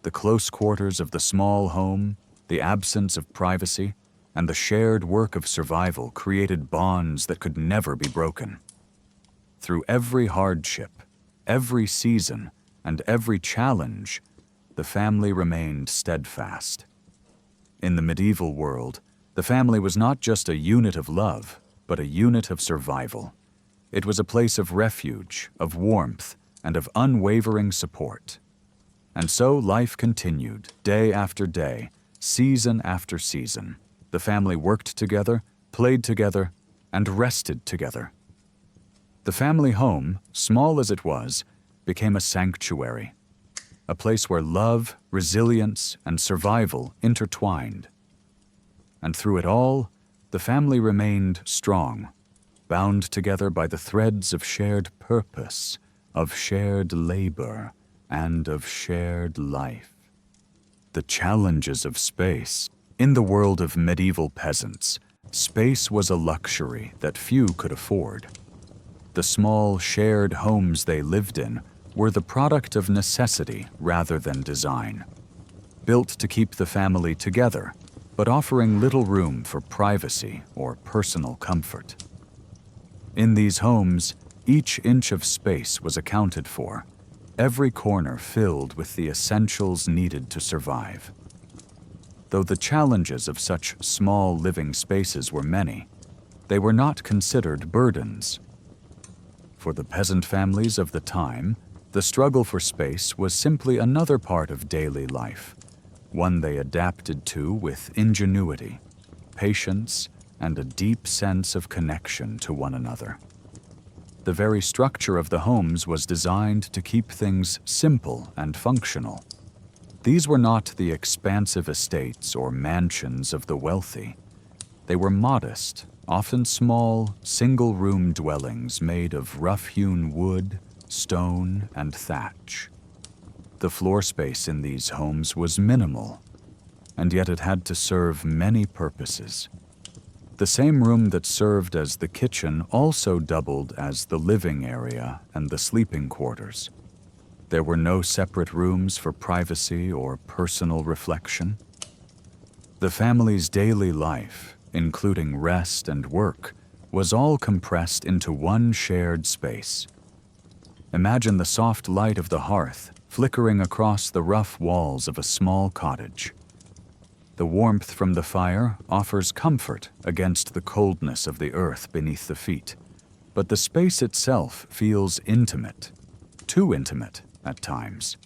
The close quarters of the small home, the absence of privacy, and the shared work of survival created bonds that could never be broken. Through every hardship, every season, and every challenge, the family remained steadfast. In the medieval world, the family was not just a unit of love, but a unit of survival. It was a place of refuge, of warmth, and of unwavering support. And so life continued, day after day, season after season. The family worked together, played together, and rested together. The family home, small as it was, became a sanctuary, a place where love, resilience, and survival intertwined. And through it all, the family remained strong, bound together by the threads of shared purpose, of shared labor, and of shared life. The challenges of space. In the world of medieval peasants, space was a luxury that few could afford. The small, shared homes they lived in were the product of necessity rather than design. Built to keep the family together, but offering little room for privacy or personal comfort. In these homes, each inch of space was accounted for, every corner filled with the essentials needed to survive. Though the challenges of such small living spaces were many, they were not considered burdens. For the peasant families of the time, the struggle for space was simply another part of daily life, one they adapted to with ingenuity, patience, and a deep sense of connection to one another. The very structure of the homes was designed to keep things simple and functional. These were not the expansive estates or mansions of the wealthy. They were modest, often small, single-room dwellings made of rough-hewn wood, stone, and thatch. The floor space in these homes was minimal, and yet it had to serve many purposes. The same room that served as the kitchen also doubled as the living area and the sleeping quarters. There were no separate rooms for privacy or personal reflection. The family's daily life, including rest and work, was all compressed into one shared space. Imagine the soft light of the hearth flickering across the rough walls of a small cottage. The warmth from the fire offers comfort against the coldness of the earth beneath the feet, but the space itself feels intimate, too intimate at times.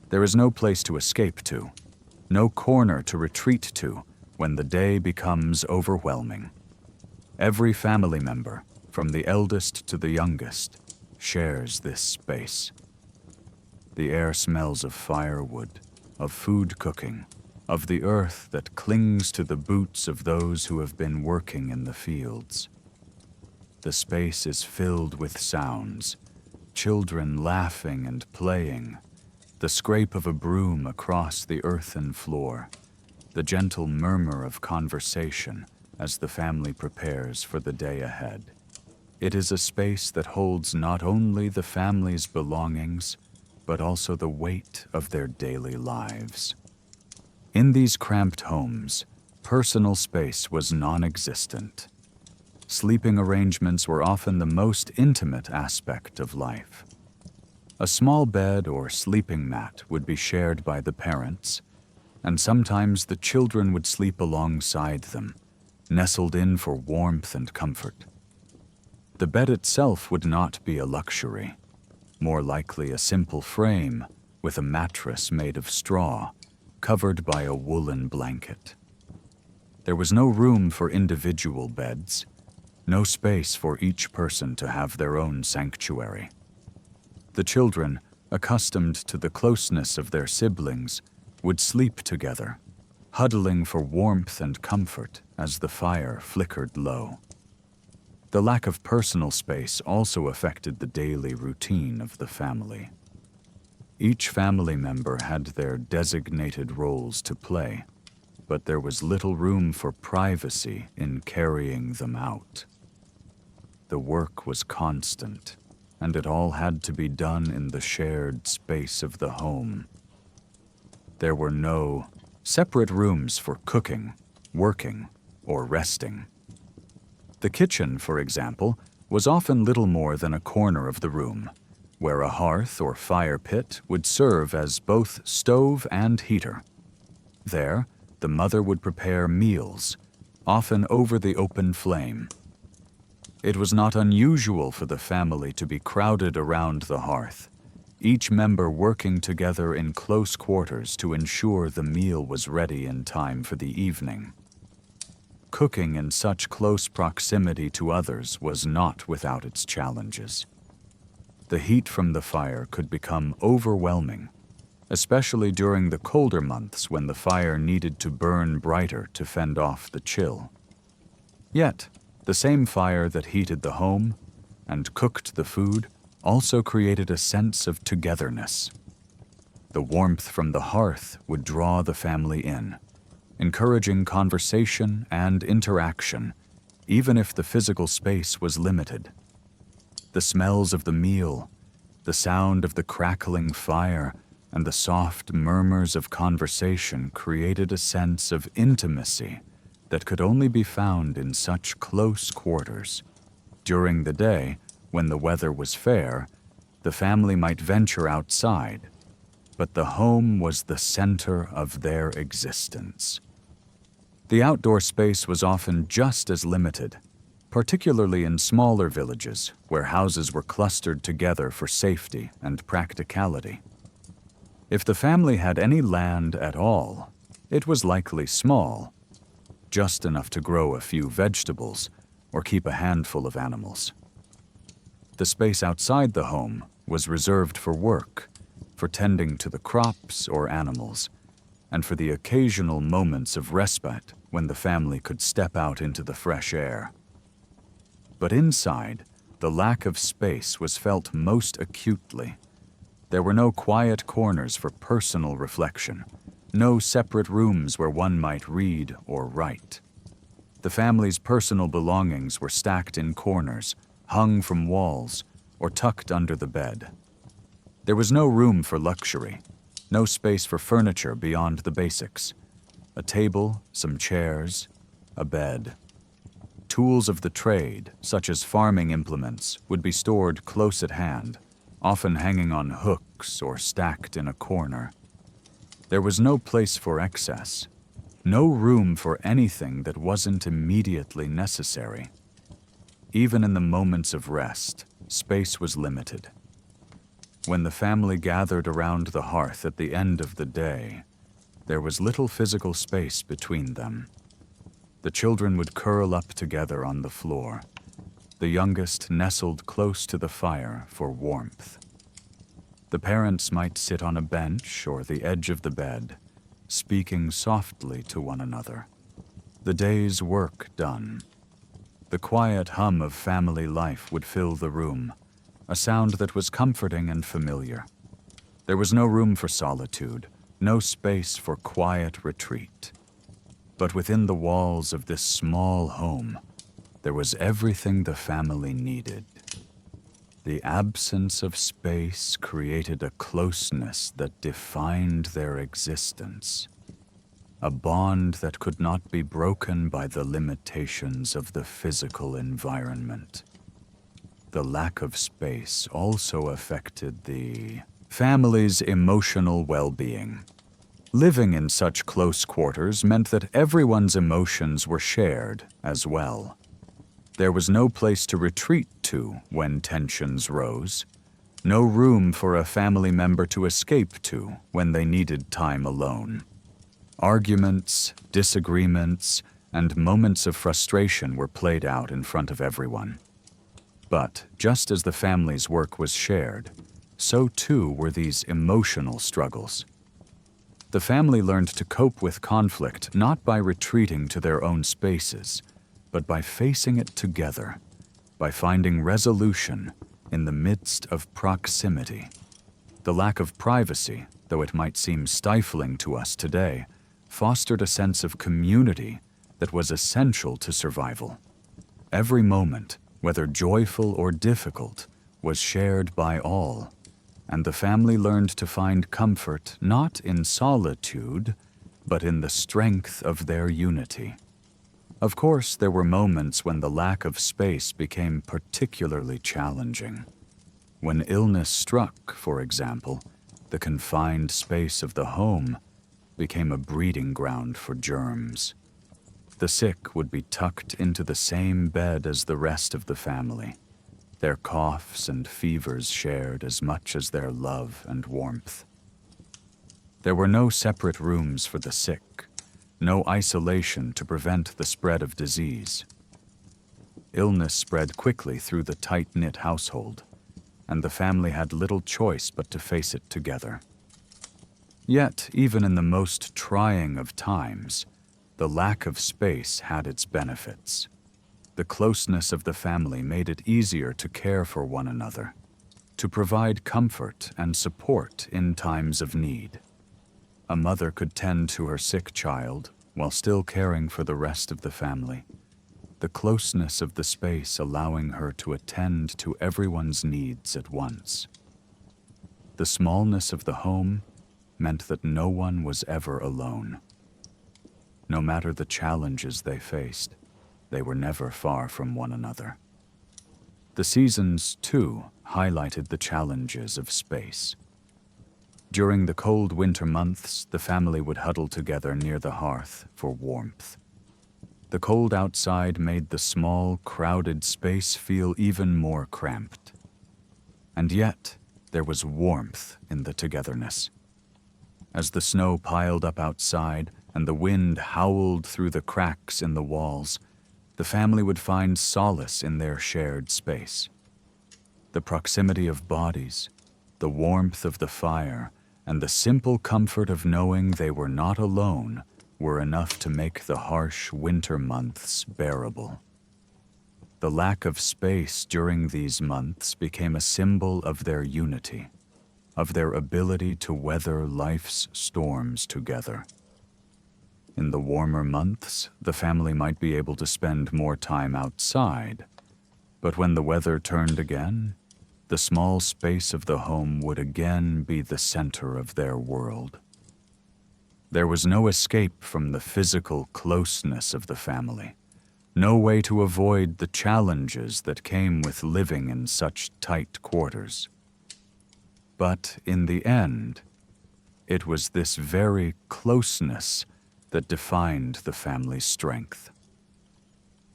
There is no place to escape to, no corner to retreat to when the day becomes overwhelming. Every family member, from the eldest to the youngest, shares this space. The air smells of firewood, of food cooking, of the earth that clings to the boots of those who have been working in the fields. The space is filled with sounds, children laughing and playing, the scrape of a broom across the earthen floor, the gentle murmur of conversation as the family prepares for the day ahead. It is a space that holds not only the family's belongings, but also the weight of their daily lives. In these cramped homes, personal space was non-existent. Sleeping arrangements were often the most intimate aspect of life. A small bed or sleeping mat would be shared by the parents, and sometimes the children would sleep alongside them, nestled in for warmth and comfort. The bed itself would not be a luxury, more likely a simple frame with a mattress made of straw, covered by a woolen blanket. There was no room for individual beds, no space for each person to have their own sanctuary. The children, accustomed to the closeness of their siblings, would sleep together, huddling for warmth and comfort as the fire flickered low. The lack of personal space also affected the daily routine of the family. Each family member had their designated roles to play, but there was little room for privacy in carrying them out. The work was constant, and it all had to be done in the shared space of the home. There were no separate rooms for cooking, working, or resting. The kitchen, for example, was often little more than a corner of the room, where a hearth or fire pit would serve as both stove and heater. There, the mother would prepare meals, often over the open flame. It was not unusual for the family to be crowded around the hearth, each member working together in close quarters to ensure the meal was ready in time for the evening. Cooking in such close proximity to others was not without its challenges. The heat from the fire could become overwhelming, especially during the colder months when the fire needed to burn brighter to fend off the chill. Yet, the same fire that heated the home and cooked the food also created a sense of togetherness. The warmth from the hearth would draw the family in, encouraging conversation and interaction, even if the physical space was limited. The smells of the meal, the sound of the crackling fire, and the soft murmurs of conversation created a sense of intimacy that could only be found in such close quarters. During the day, when the weather was fair, the family might venture outside, but the home was the center of their existence. The outdoor space was often just as limited, particularly in smaller villages where houses were clustered together for safety and practicality. If the family had any land at all, it was likely small, just enough to grow a few vegetables or keep a handful of animals. The space outside the home was reserved for work, for tending to the crops or animals, and for the occasional moments of respite when the family could step out into the fresh air. But inside, the lack of space was felt most acutely. There were no quiet corners for personal reflection, no separate rooms where one might read or write. The family's personal belongings were stacked in corners, hung from walls, or tucked under the bed. There was no room for luxury, no space for furniture beyond the basics. A table, some chairs, a bed. Tools of the trade, such as farming implements, would be stored close at hand, often hanging on hooks or stacked in a corner. There was no place for excess, no room for anything that wasn't immediately necessary. Even in the moments of rest, space was limited. When the family gathered around the hearth at the end of the day, there was little physical space between them. The children would curl up together on the floor, the youngest nestled close to the fire for warmth. The parents might sit on a bench or the edge of the bed, speaking softly to one another. The day's work done. The quiet hum of family life would fill the room, a sound that was comforting and familiar. There was no room for solitude, no space for quiet retreat. But within the walls of this small home, there was everything the family needed. The absence of space created a closeness that defined their existence, a bond that could not be broken by the limitations of the physical environment. The lack of space also affected the family's emotional well-being. Living in such close quarters meant that everyone's emotions were shared as well. There was no place to retreat to when tensions rose, no room for a family member to escape to when they needed time alone. Arguments, disagreements, and moments of frustration were played out in front of everyone. But just as the family's work was shared, so too were these emotional struggles. The family learned to cope with conflict not by retreating to their own spaces, but by facing it together, by finding resolution in the midst of proximity. The lack of privacy, though it might seem stifling to us today, fostered a sense of community that was essential to survival. Every moment, whether joyful or difficult, was shared by all, and the family learned to find comfort not in solitude, but in the strength of their unity. Of course, there were moments when the lack of space became particularly challenging. When illness struck, for example, the confined space of the home became a breeding ground for germs. The sick would be tucked into the same bed as the rest of the family, their coughs and fevers shared as much as their love and warmth. There were no separate rooms for the sick, no isolation to prevent the spread of disease. Illness spread quickly through the tight-knit household, and the family had little choice but to face it together. Yet, even in the most trying of times, the lack of space had its benefits. The closeness of the family made it easier to care for one another, to provide comfort and support in times of need. A mother could tend to her sick child while still caring for the rest of the family, the closeness of the space allowing her to attend to everyone's needs at once. The smallness of the home meant that no one was ever alone. No matter the challenges they faced, they were never far from one another. The seasons, too, highlighted the challenges of space. During the cold winter months, the family would huddle together near the hearth for warmth. The cold outside made the small, crowded space feel even more cramped. And yet, there was warmth in the togetherness. As the snow piled up outside and the wind howled through the cracks in the walls, the family would find solace in their shared space. The proximity of bodies, the warmth of the fire, and the simple comfort of knowing they were not alone were enough to make the harsh winter months bearable. The lack of space during these months became a symbol of their unity, of their ability to weather life's storms together. In the warmer months, the family might be able to spend more time outside, but when the weather turned again, the small space of the home would again be the center of their world. There was no escape from the physical closeness of the family, no way to avoid the challenges that came with living in such tight quarters. But in the end, it was this very closeness that defined the family's strength.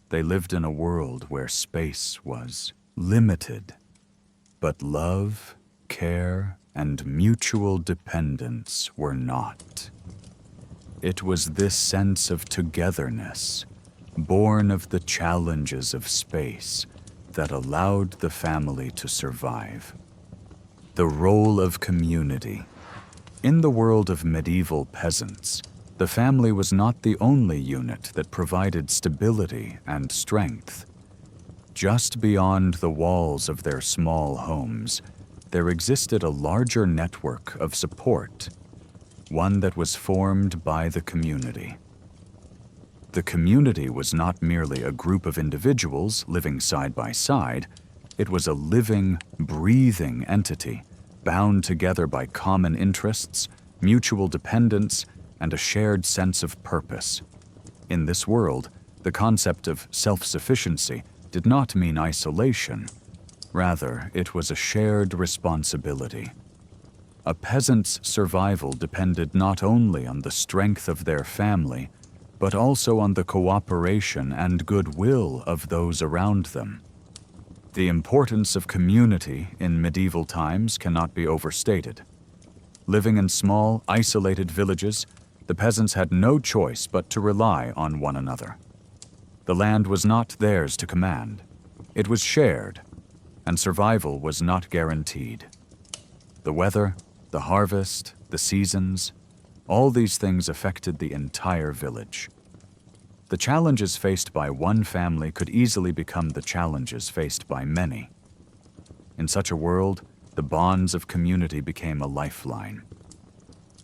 They lived in a world where space was limited, but love, care, and mutual dependence were not. It was this sense of togetherness, born of the challenges of space, that allowed the family to survive. The role of community. In the world of medieval peasants, the family was not the only unit that provided stability and strength. Just beyond the walls of their small homes, there existed a larger network of support, one that was formed by the community. The community was not merely a group of individuals living side by side. It was a living, breathing entity, bound together by common interests, mutual dependence, and a shared sense of purpose. In this world, the concept of self-sufficiency did not mean isolation. Rather, it was a shared responsibility. A peasant's survival depended not only on the strength of their family, but also on the cooperation and goodwill of those around them. The importance of community in medieval times cannot be overstated. Living in small, isolated villages, the peasants had no choice but to rely on one another. The land was not theirs to command. It was shared, and survival was not guaranteed. The weather, the harvest, the seasons, all these things affected the entire village. The challenges faced by one family could easily become the challenges faced by many. In such a world, the bonds of community became a lifeline.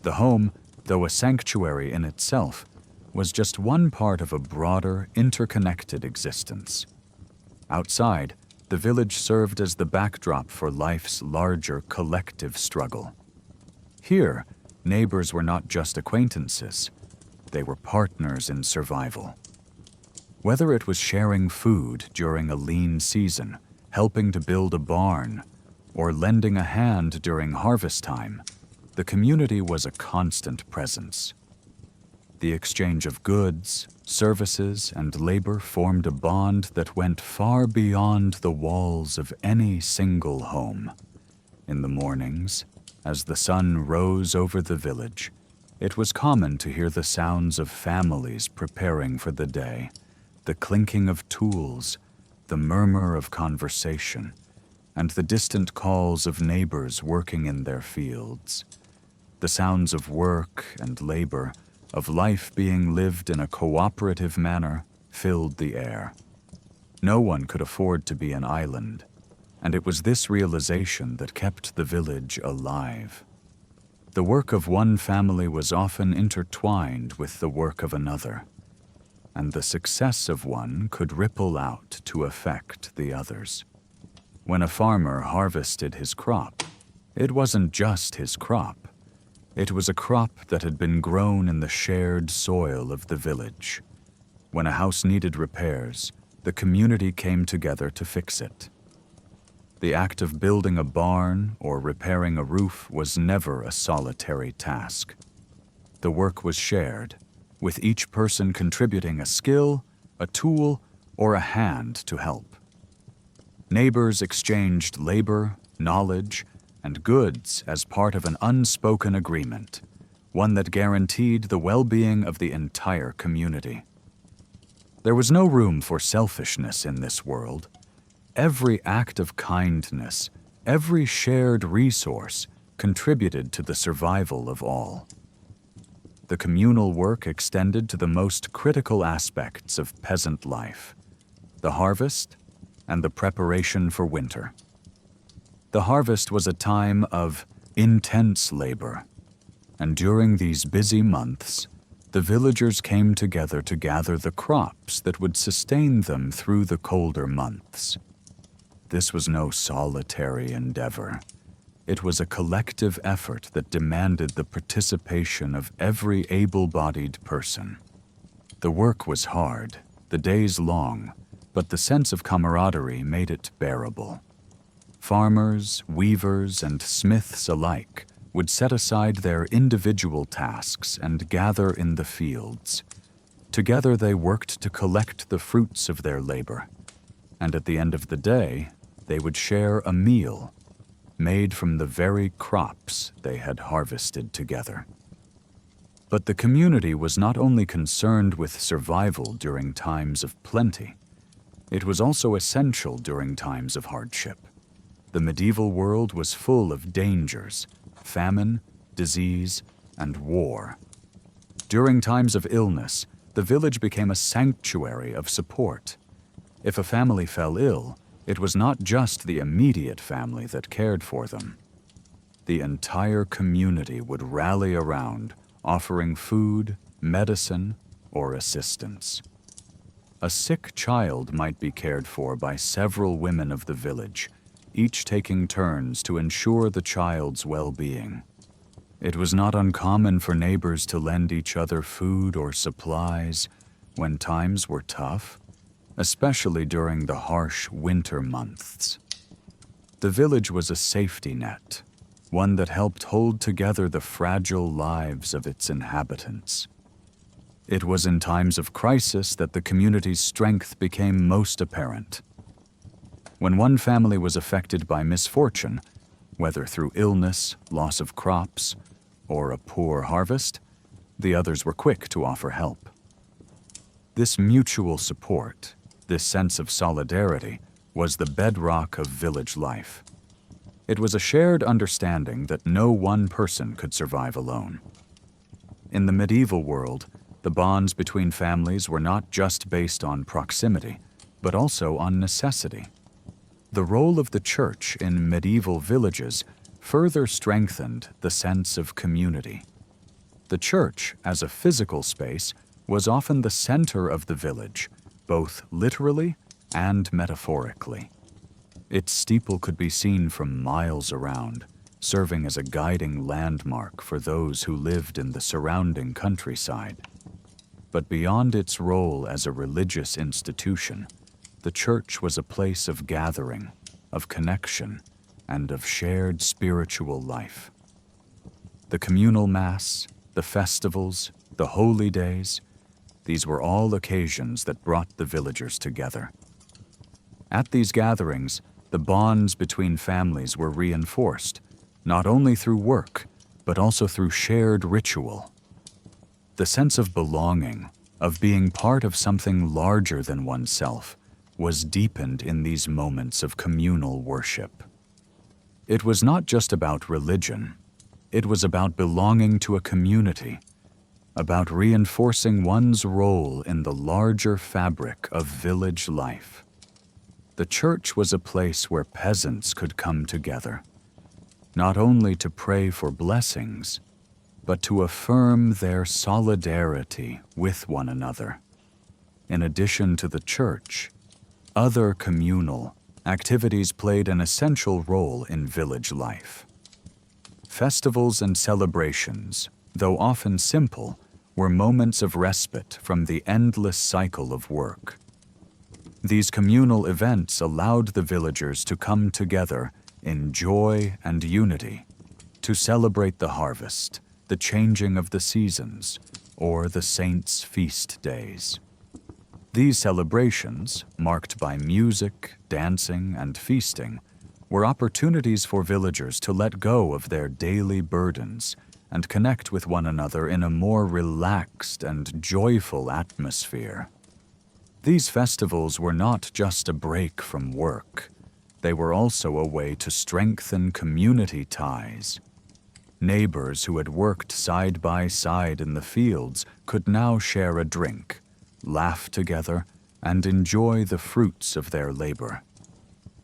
The home, though a sanctuary in itself, was just one part of a broader, interconnected existence. Outside, the village served as the backdrop for life's larger collective struggle. Here, neighbors were not just acquaintances. They were partners in survival. Whether it was sharing food during a lean season, helping to build a barn, or lending a hand during harvest time, the community was a constant presence. The exchange of goods, services, and labor formed a bond that went far beyond the walls of any single home. In the mornings, as the sun rose over the village, it was common to hear the sounds of families preparing for the day, the clinking of tools, the murmur of conversation, and the distant calls of neighbors working in their fields. The sounds of work and labor, of life being lived in a cooperative manner, filled the air. No one could afford to be an island, and it was this realization that kept the village alive. The work of one family was often intertwined with the work of another, and the success of one could ripple out to affect the others. When a farmer harvested his crop, it wasn't just his crop. It was a crop that had been grown in the shared soil of the village. When a house needed repairs, the community came together to fix it. The act of building a barn or repairing a roof was never a solitary task. The work was shared, with each person contributing a skill, a tool, or a hand to help. Neighbors exchanged labor, knowledge, and goods as part of an unspoken agreement, one that guaranteed the well-being of the entire community. There was no room for selfishness in this world. Every act of kindness, every shared resource contributed to the survival of all. The communal work extended to the most critical aspects of peasant life, the harvest and the preparation for winter. The harvest was a time of intense labor, and during these busy months, the villagers came together to gather the crops that would sustain them through the colder months. This was no solitary endeavor. It was a collective effort that demanded the participation of every able-bodied person. The work was hard, the days long, but the sense of camaraderie made it bearable. Farmers, weavers, and smiths alike would set aside their individual tasks and gather in the fields. Together they worked to collect the fruits of their labor, and at the end of the day, they would share a meal made from the very crops they had harvested together. But the community was not only concerned with survival during times of plenty, it was also essential during times of hardship. The medieval world was full of dangers, famine, disease, and war. During times of illness, the village became a sanctuary of support. If a family fell ill, it was not just the immediate family that cared for them. The entire community would rally around, offering food, medicine, or assistance. A sick child might be cared for by several women of the village, each taking turns to ensure the child's well-being. It was not uncommon for neighbors to lend each other food or supplies when times were tough, especially during the harsh winter months. The village was a safety net, one that helped hold together the fragile lives of its inhabitants. It was in times of crisis that the community's strength became most apparent. When one family was affected by misfortune, whether through illness, loss of crops, or a poor harvest, the others were quick to offer help. This mutual support, this sense of solidarity, was the bedrock of village life. It was a shared understanding that no one person could survive alone. In the medieval world, the bonds between families were not just based on proximity, but also on necessity. The role of the church in medieval villages further strengthened the sense of community. The church, as a physical space, was often the center of the village, both literally and metaphorically. Its steeple could be seen from miles around, serving as a guiding landmark for those who lived in the surrounding countryside. But beyond its role as a religious institution, the church was a place of gathering, of connection, and of shared spiritual life. The communal mass, the festivals, the holy days, these were all occasions that brought the villagers together. At these gatherings, the bonds between families were reinforced, not only through work, but also through shared ritual. The sense of belonging, of being part of something larger than oneself, was deepened in these moments of communal worship. It was not just about religion. It was about belonging to a community, about reinforcing one's role in the larger fabric of village life. The church was a place where peasants could come together, not only to pray for blessings, but to affirm their solidarity with one another. In addition to the church, other communal activities played an essential role in village life. Festivals and celebrations, though often simple, were moments of respite from the endless cycle of work. These communal events allowed the villagers to come together in joy and unity, to celebrate the harvest, the changing of the seasons, or the saints' feast days. These celebrations, marked by music, dancing, and feasting, were opportunities for villagers to let go of their daily burdens and connect with one another in a more relaxed and joyful atmosphere. These festivals were not just a break from work. They were also a way to strengthen community ties. Neighbors who had worked side by side in the fields could now share a drink, laugh together, and enjoy the fruits of their labor.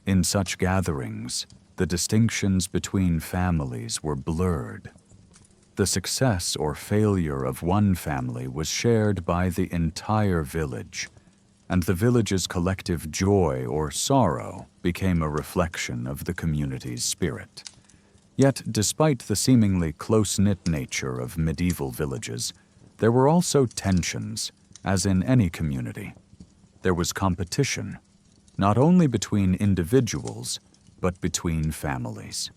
In such gatherings, the distinctions between families were blurred. The success or failure of one family was shared by the entire village, and the village's collective joy or sorrow became a reflection of the community's spirit. Yet, despite the seemingly close-knit nature of medieval villages, there were also tensions, as in any community. There was competition, not only between individuals, but between families.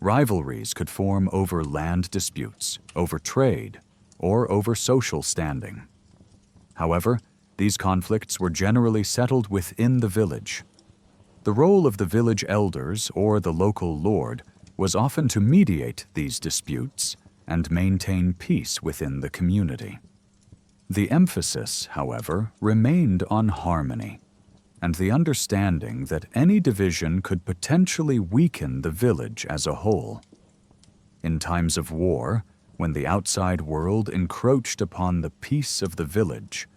Rivalries could form over land disputes, over trade, or over social standing. However, these conflicts were generally settled within the village. The role of the village elders or the local lord was often to mediate these disputes and maintain peace within the community. The emphasis, however, remained on harmony. and the understanding that any division could potentially weaken the village as a whole. In times of war, when the outside world encroached upon the peace of the village,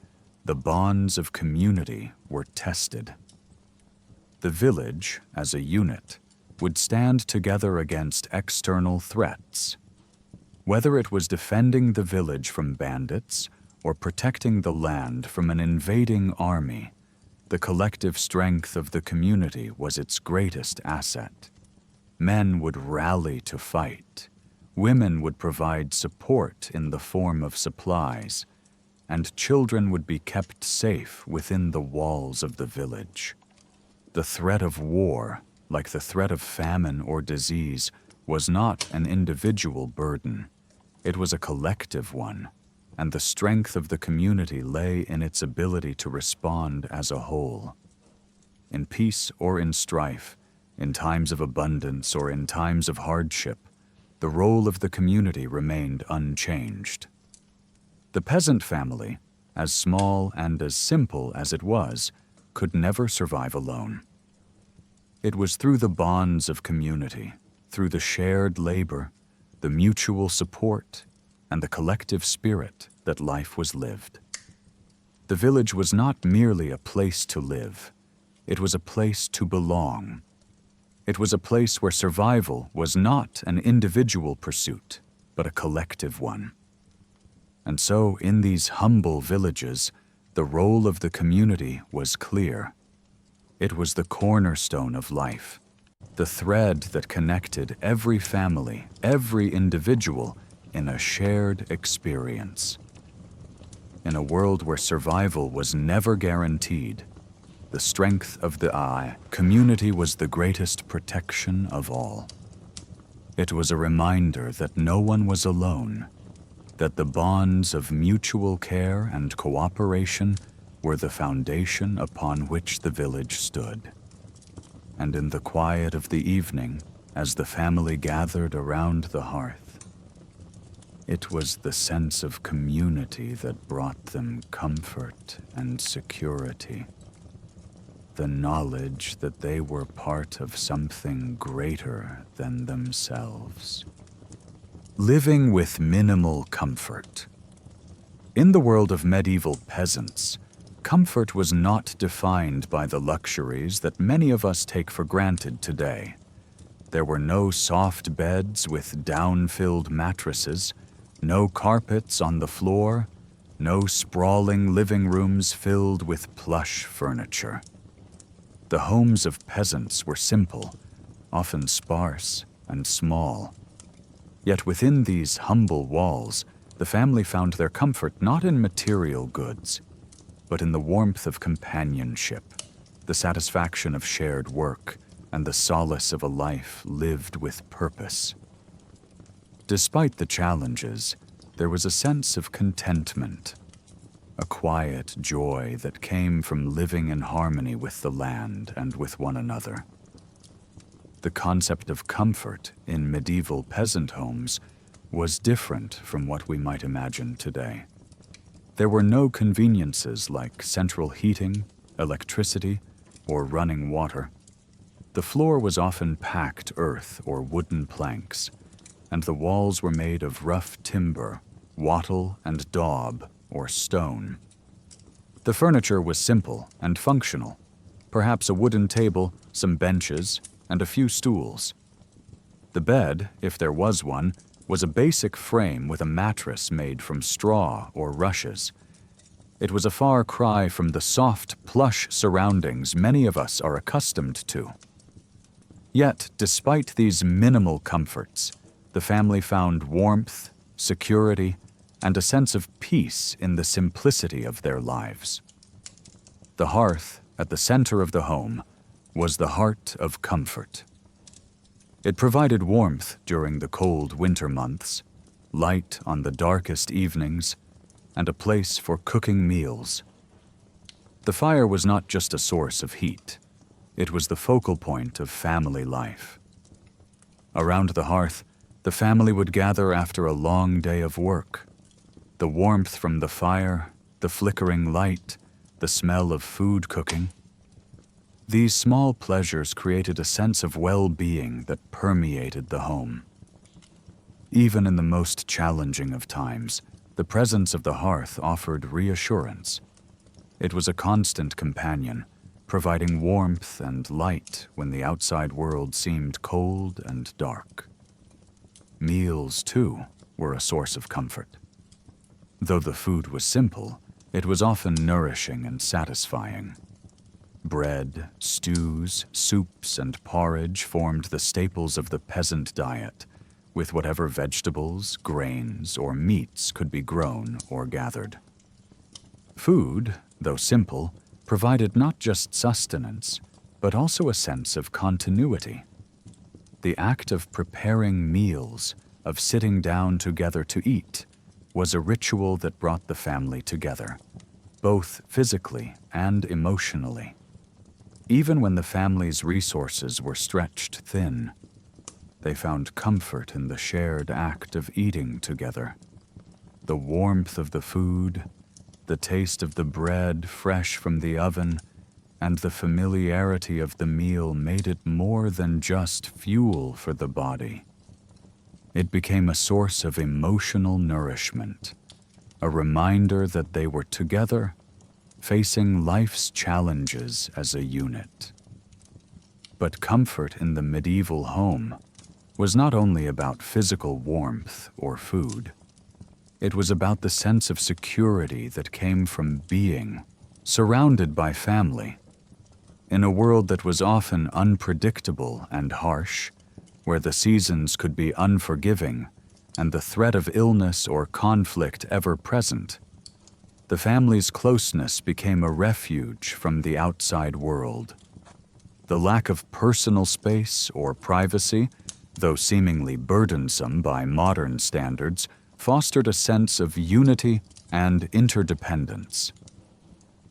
the bonds of community were tested. The village, as a unit, would stand together against external threats. Whether it was defending the village from bandits or protecting the land from an invading army, the collective strength of the community was its greatest asset. Men would rally to fight. Women would provide support in the form of supplies, and children would be kept safe within the walls of the village. The threat of war, like the threat of famine or disease, was not an individual burden. It was a collective one, and the strength of the community lay in its ability to respond as a whole. In peace or in strife, in times of abundance or in times of hardship, the role of the community remained unchanged. The peasant family, as small and as simple as it was, could never survive alone. It was through the bonds of community, through the shared labor, the mutual support, and the collective spirit that life was lived. The village was not merely a place to live. It was a place to belong. It was a place where survival was not an individual pursuit, but a collective one. And so, in these humble villages, the role of the community was clear. It was the cornerstone of life, the thread that connected every family, every individual, in a shared experience. In a world where survival was never guaranteed, the strength of the community was the greatest protection of all. It was a reminder that no one was alone, that the bonds of mutual care and cooperation were the foundation upon which the village stood. And in the quiet of the evening, as the family gathered around the hearth, it was the sense of community that brought them comfort and security. The knowledge that they were part of something greater than themselves. Living with minimal comfort. In the world of medieval peasants, comfort was not defined by the luxuries that many of us take for granted today. There were no soft beds with down-filled mattresses, no carpets on the floor, no sprawling living rooms filled with plush furniture. The homes of peasants were simple, often sparse and small. Yet within these humble walls, the family found their comfort not in material goods, but in the warmth of companionship, the satisfaction of shared work, and the solace of a life lived with purpose. Despite the challenges, there was a sense of contentment, a quiet joy that came from living in harmony with the land and with one another. The concept of comfort in medieval peasant homes was different from what we might imagine today. There were no conveniences like central heating, electricity, or running water. The floor was often packed earth or wooden planks, and the walls were made of rough timber, wattle and daub, or stone. The furniture was simple and functional, perhaps a wooden table, some benches, and a few stools. The bed, if there was one, was a basic frame with a mattress made from straw or rushes. It was a far cry from the soft, plush surroundings many of us are accustomed to. Yet, despite these minimal comforts, the family found warmth, security, and a sense of peace in the simplicity of their lives. The hearth, at the center of the home, was the heart of comfort. It provided warmth during the cold winter months, light on the darkest evenings, and a place for cooking meals. The fire was not just a source of heat. It was the focal point of family life. Around the hearth, the family would gather after a long day of work. The warmth from the fire, the flickering light, the smell of food cooking. These small pleasures created a sense of well-being that permeated the home. Even in the most challenging of times, the presence of the hearth offered reassurance. It was a constant companion, providing warmth and light when the outside world seemed cold and dark. Meals, too, were a source of comfort. Though the food was simple, it was often nourishing and satisfying. Bread, stews, soups, and porridge formed the staples of the peasant diet, with whatever vegetables, grains, or meats could be grown or gathered. Food, though simple, provided not just sustenance, but also a sense of continuity. The act of preparing meals, of sitting down together to eat, was a ritual that brought the family together, both physically and emotionally. Even when the family's resources were stretched thin, they found comfort in the shared act of eating together. The warmth of the food, the taste of the bread fresh from the oven, and the familiarity of the meal made it more than just fuel for the body. It became a source of emotional nourishment, a reminder that they were together, facing life's challenges as a unit. But comfort in the medieval home was not only about physical warmth or food. It was about the sense of security that came from being surrounded by family. In a world that was often unpredictable and harsh, where the seasons could be unforgiving and the threat of illness or conflict ever present, the family's closeness became a refuge from the outside world. The lack of personal space or privacy, though seemingly burdensome by modern standards, fostered a sense of unity and interdependence.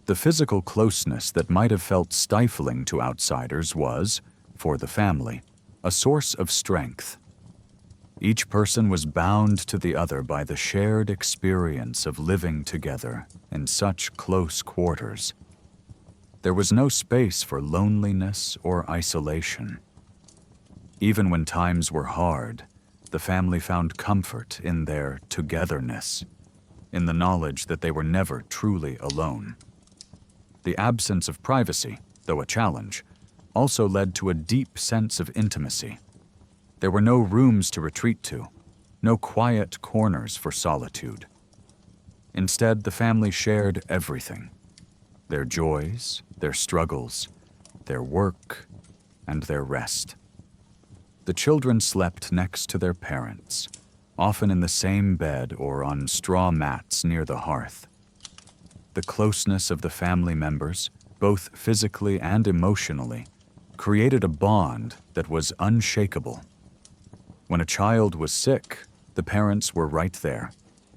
The physical closeness that might have felt stifling to outsiders was, for the family, a source of strength. Each person was bound to the other by the shared experience of living together in such close quarters. There was no space for loneliness or isolation. Even when times were hard, the family found comfort in their togetherness, in the knowledge that they were never truly alone. The absence of privacy, though a challenge, also led to a deep sense of intimacy. There were no rooms to retreat to, no quiet corners for solitude. Instead, the family shared everything: their joys, their struggles, their work, and their rest. The children slept next to their parents, often in the same bed or on straw mats near the hearth. The closeness of the family members, both physically and emotionally, created a bond that was unshakable. When a child was sick, the parents were right there,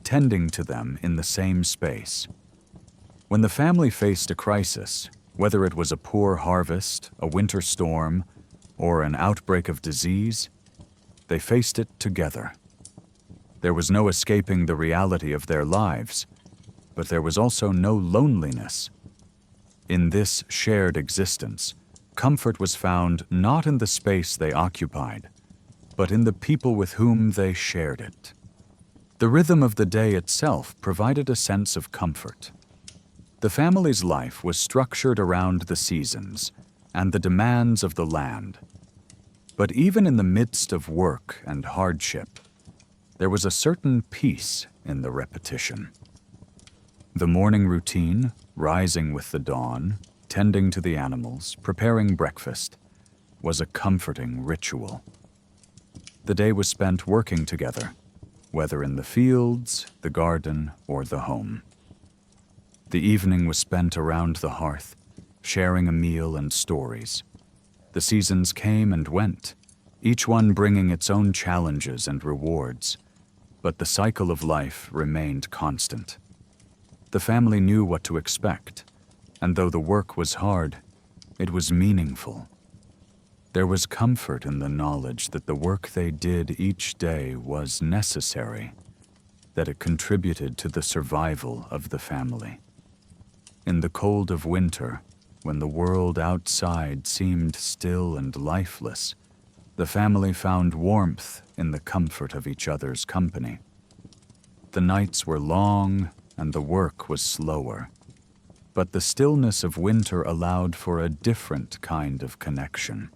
tending to them in the same space. When the family faced a crisis, whether it was a poor harvest, a winter storm, or an outbreak of disease, they faced it together. There was no escaping the reality of their lives, but there was also no loneliness. In this shared existence, comfort was found not in the space they occupied, but in the people with whom they shared it. The rhythm of the day itself provided a sense of comfort. The family's life was structured around the seasons and the demands of the land. But even in the midst of work and hardship, there was a certain peace in the repetition. The morning routine, rising with the dawn, tending to the animals, preparing breakfast, was a comforting ritual. The day was spent working together, whether in the fields, the garden, or the home. The evening was spent around the hearth, sharing a meal and stories. The seasons came and went, each one bringing its own challenges and rewards, but the cycle of life remained constant. The family knew what to expect, and though the work was hard, it was meaningful. There was comfort in the knowledge that the work they did each day was necessary, that it contributed to the survival of the family. In the cold of winter, when the world outside seemed still and lifeless, the family found warmth in the comfort of each other's company. The nights were long and the work was slower, but the stillness of winter allowed for a different kind of connection.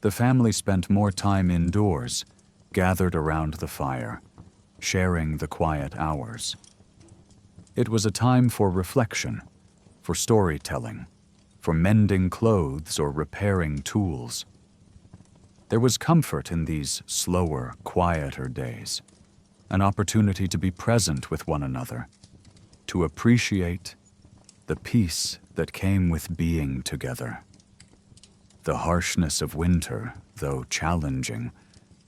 The family spent more time indoors, gathered around the fire, sharing the quiet hours. It was a time for reflection, for storytelling, for mending clothes or repairing tools. There was comfort in these slower, quieter days, an opportunity to be present with one another, to appreciate the peace that came with being together. The harshness of winter, though challenging,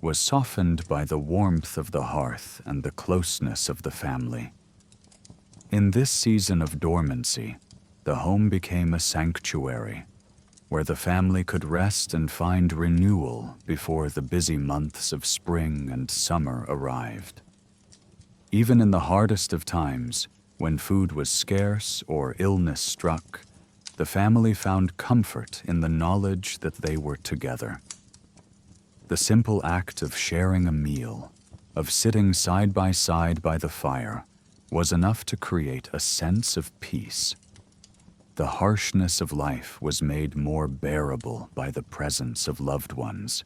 was softened by the warmth of the hearth and the closeness of the family. In this season of dormancy, the home became a sanctuary, where the family could rest and find renewal before the busy months of spring and summer arrived. Even in the hardest of times, when food was scarce or illness struck, the family found comfort in the knowledge that they were together. The simple act of sharing a meal, of sitting side by the fire, was enough to create a sense of peace. The harshness of life was made more bearable by the presence of loved ones.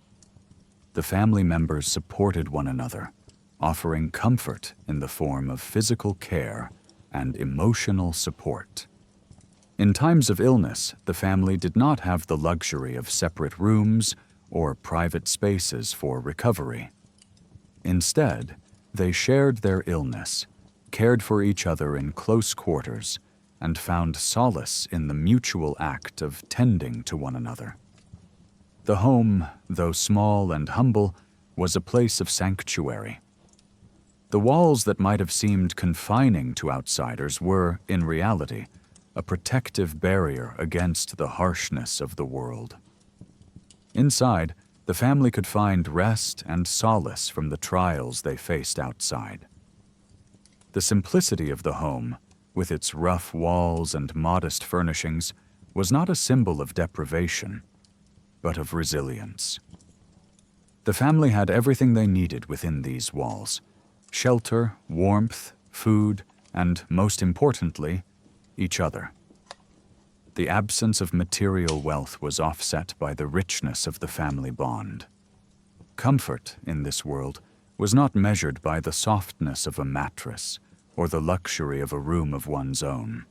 The family members supported one another, offering comfort in the form of physical care and emotional support. In times of illness, the family did not have the luxury of separate rooms or private spaces for recovery. Instead, they shared their illness, cared for each other in close quarters, and found solace in the mutual act of tending to one another. The home, though small and humble, was a place of sanctuary. The walls that might have seemed confining to outsiders were, in reality, a protective barrier against the harshness of the world. Inside, the family could find rest and solace from the trials they faced outside. The simplicity of the home, with its rough walls and modest furnishings, was not a symbol of deprivation, but of resilience. The family had everything they needed within these walls: shelter, warmth, food, and, most importantly, each other. The absence of material wealth was offset by the richness of the family bond. Comfort in this world was not measured by the softness of a mattress or the luxury of a room of one's own.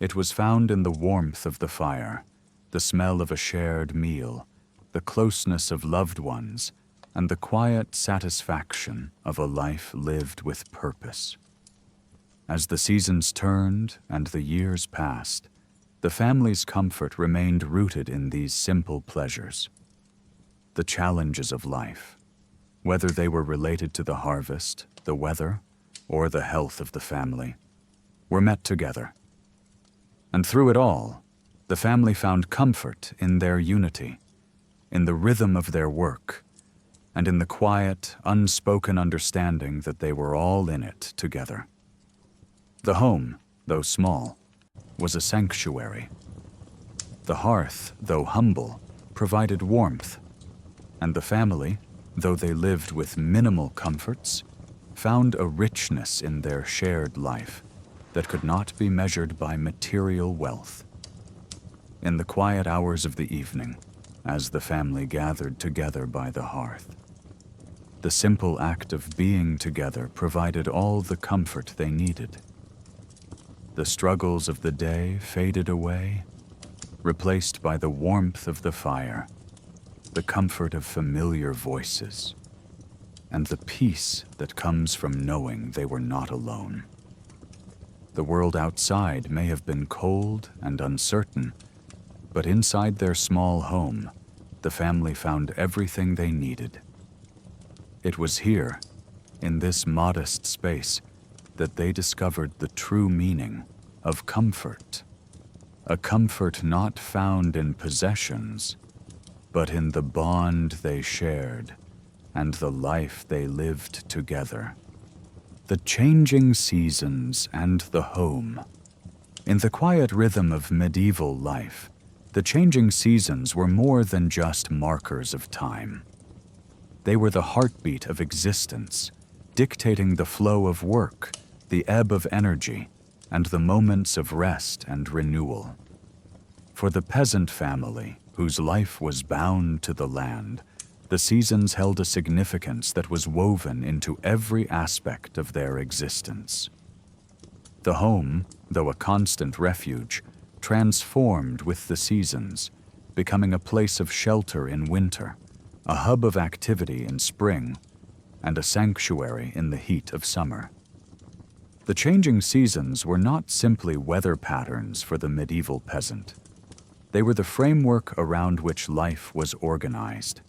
It was found in the warmth of the fire, the smell of a shared meal, the closeness of loved ones, and the quiet satisfaction of a life lived with purpose. As the seasons turned and the years passed, the family's comfort remained rooted in these simple pleasures. The challenges of life, whether they were related to the harvest, the weather, or the health of the family, were met together. And through it all, the family found comfort in their unity, in the rhythm of their work, and in the quiet, unspoken understanding that they were all in it together. The home, though small, was a sanctuary. The hearth, though humble, provided warmth, and the family, though they lived with minimal comforts, found a richness in their shared life that could not be measured by material wealth. In the quiet hours of the evening, as the family gathered together by the hearth, the simple act of being together provided all the comfort they needed. The struggles of the day faded away, replaced by the warmth of the fire, the comfort of familiar voices, and the peace that comes from knowing they were not alone. The world outside may have been cold and uncertain, but inside their small home, the family found everything they needed. It was here, in this modest space, that they discovered the true meaning of comfort. A comfort not found in possessions, but in the bond they shared and the life they lived together. The changing seasons and the home, In the quiet rhythm of medieval life, the changing seasons were more than just markers of time. They were the heartbeat of existence, dictating the flow of work, the ebb of energy, and the moments of rest and renewal. For the peasant family, whose life was bound to the land, the seasons held a significance that was woven into every aspect of their existence. The home, though a constant refuge, transformed with the seasons, becoming a place of shelter in winter, a hub of activity in spring, and a sanctuary in the heat of summer. The changing seasons were not simply weather patterns for the medieval peasant. They were the framework around which life was organized.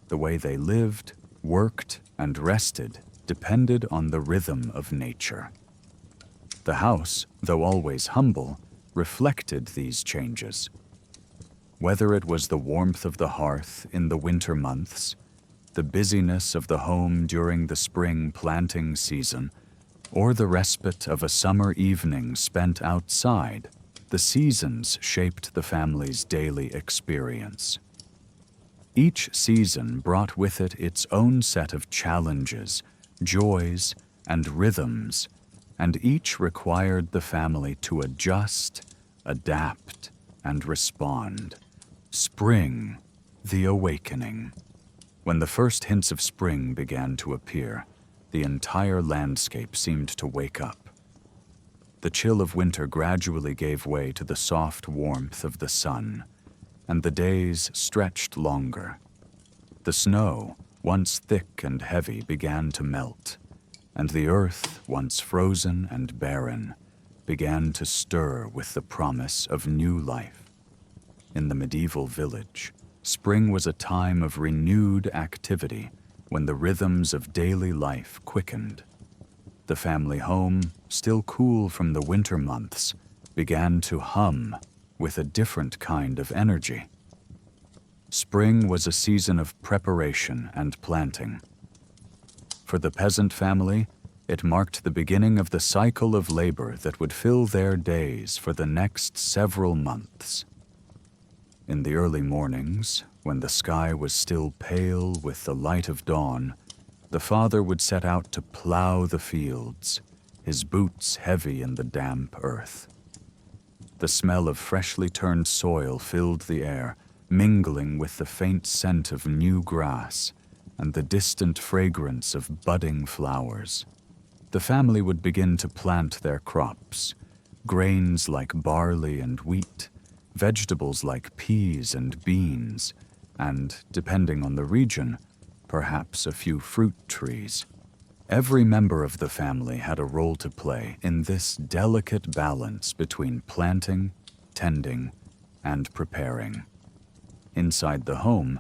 The way they lived, worked, and rested depended on the rhythm of nature. The house, though always humble, reflected these changes. Whether it was the warmth of the hearth in the winter months, the busyness of the home during the spring planting season, or the respite of a summer evening spent outside, the seasons shaped the family's daily experience. Each season brought with it its own set of challenges, joys, and rhythms, and each required the family to adjust, adapt, and respond. Spring, the awakening. When the first hints of spring began to appear, the entire landscape seemed to wake up. The chill of winter gradually gave way to the soft warmth of the sun, and the days stretched longer. The snow, once thick and heavy, began to melt, and the earth, once frozen and barren, began to stir with the promise of new life. In the medieval village, spring was a time of renewed activity when the rhythms of daily life quickened. The family home, still cool from the winter months, began to hum with a different kind of energy. Spring was a season of preparation and planting. For the peasant family, it marked the beginning of the cycle of labor that would fill their days for the next several months. In the early mornings, when the sky was still pale with the light of dawn, the father would set out to plow the fields, his boots heavy in the damp earth. The smell of freshly turned soil filled the air, mingling with the faint scent of new grass and the distant fragrance of budding flowers. The family would begin to plant their crops, grains like barley and wheat, vegetables like peas and beans, and, depending on the region, perhaps a few fruit trees. Every member of the family had a role to play in this delicate balance between planting, tending, and preparing. Inside the home,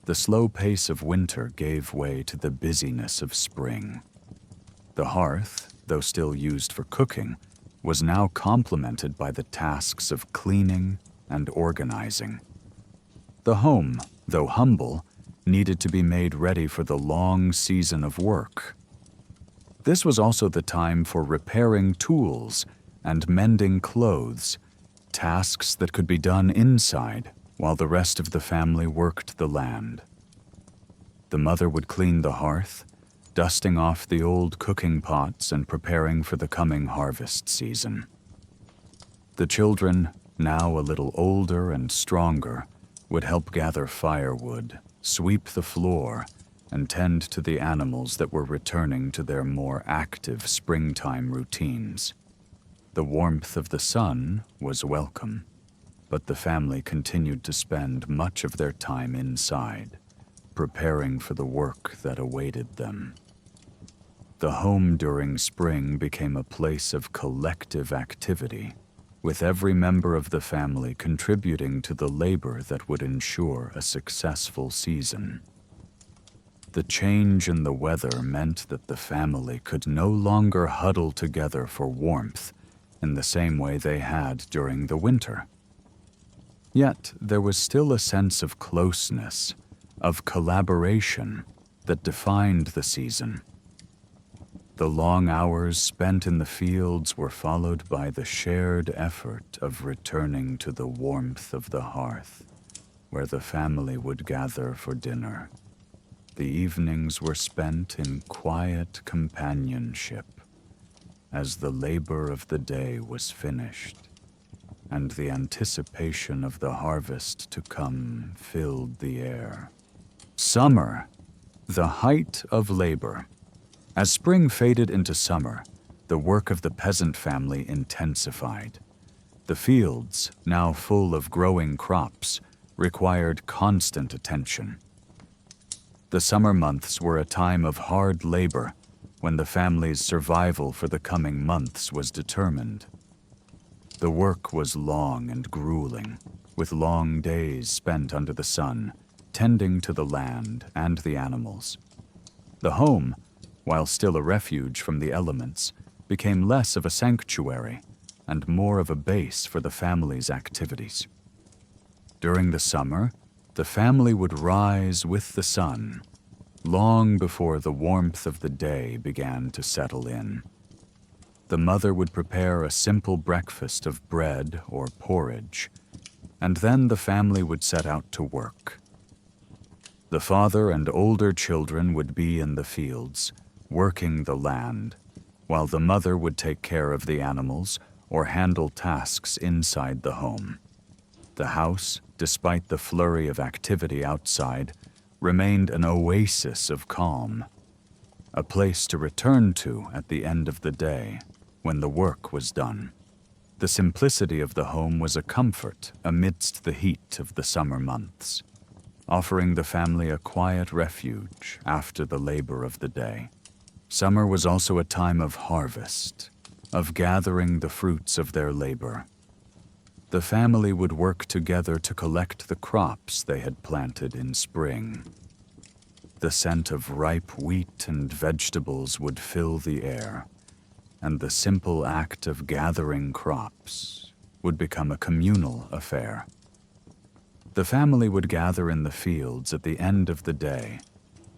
the slow pace of winter gave way to the busyness of spring. The hearth, though still used for cooking, was now complemented by the tasks of cleaning and organizing. The home, though humble, needed to be made ready for the long season of work. This was also the time for repairing tools and mending clothes, tasks that could be done inside while the rest of the family worked the land. The mother would clean the hearth, dusting off the old cooking pots and preparing for the coming harvest season. The children, now a little older and stronger, would help gather firewood, sweep the floor, and tend to the animals that were returning to their more active springtime routines. The warmth of the sun was welcome, but the family continued to spend much of their time inside, preparing for the work that awaited them. The home during spring became a place of collective activity, with every member of the family contributing to the labor that would ensure a successful season. The change in the weather meant that the family could no longer huddle together for warmth in the same way they had during the winter. Yet there was still a sense of closeness, of collaboration that defined the season. The long hours spent in the fields were followed by the shared effort of returning to the warmth of the hearth, where the family would gather for dinner. The evenings were spent in quiet companionship as the labor of the day was finished, and the anticipation of the harvest to come filled the air. Summer, the height of labor. As spring faded into summer, the work of the peasant family intensified. The fields, now full of growing crops, required constant attention. The summer months were a time of hard labor when the family's survival for the coming months was determined. The work was long and grueling, with long days spent under the sun, tending to the land and the animals. The home, while still a refuge from the elements, became less of a sanctuary and more of a base for the family's activities. During the summer, the family would rise with the sun, long before the warmth of the day began to settle in. The mother would prepare a simple breakfast of bread or porridge, and then the family would set out to work. The father and older children would be in the fields, working the land, while the mother would take care of the animals or handle tasks inside the home. The house, despite the flurry of activity outside, remained an oasis of calm, a place to return to at the end of the day when the work was done. The simplicity of the home was a comfort amidst the heat of the summer months, offering the family a quiet refuge after the labor of the day. Summer was also a time of harvest, of gathering the fruits of their labor. The family would work together to collect the crops they had planted in spring. The scent of ripe wheat and vegetables would fill the air, and the simple act of gathering crops would become a communal affair. The family would gather in the fields at the end of the day,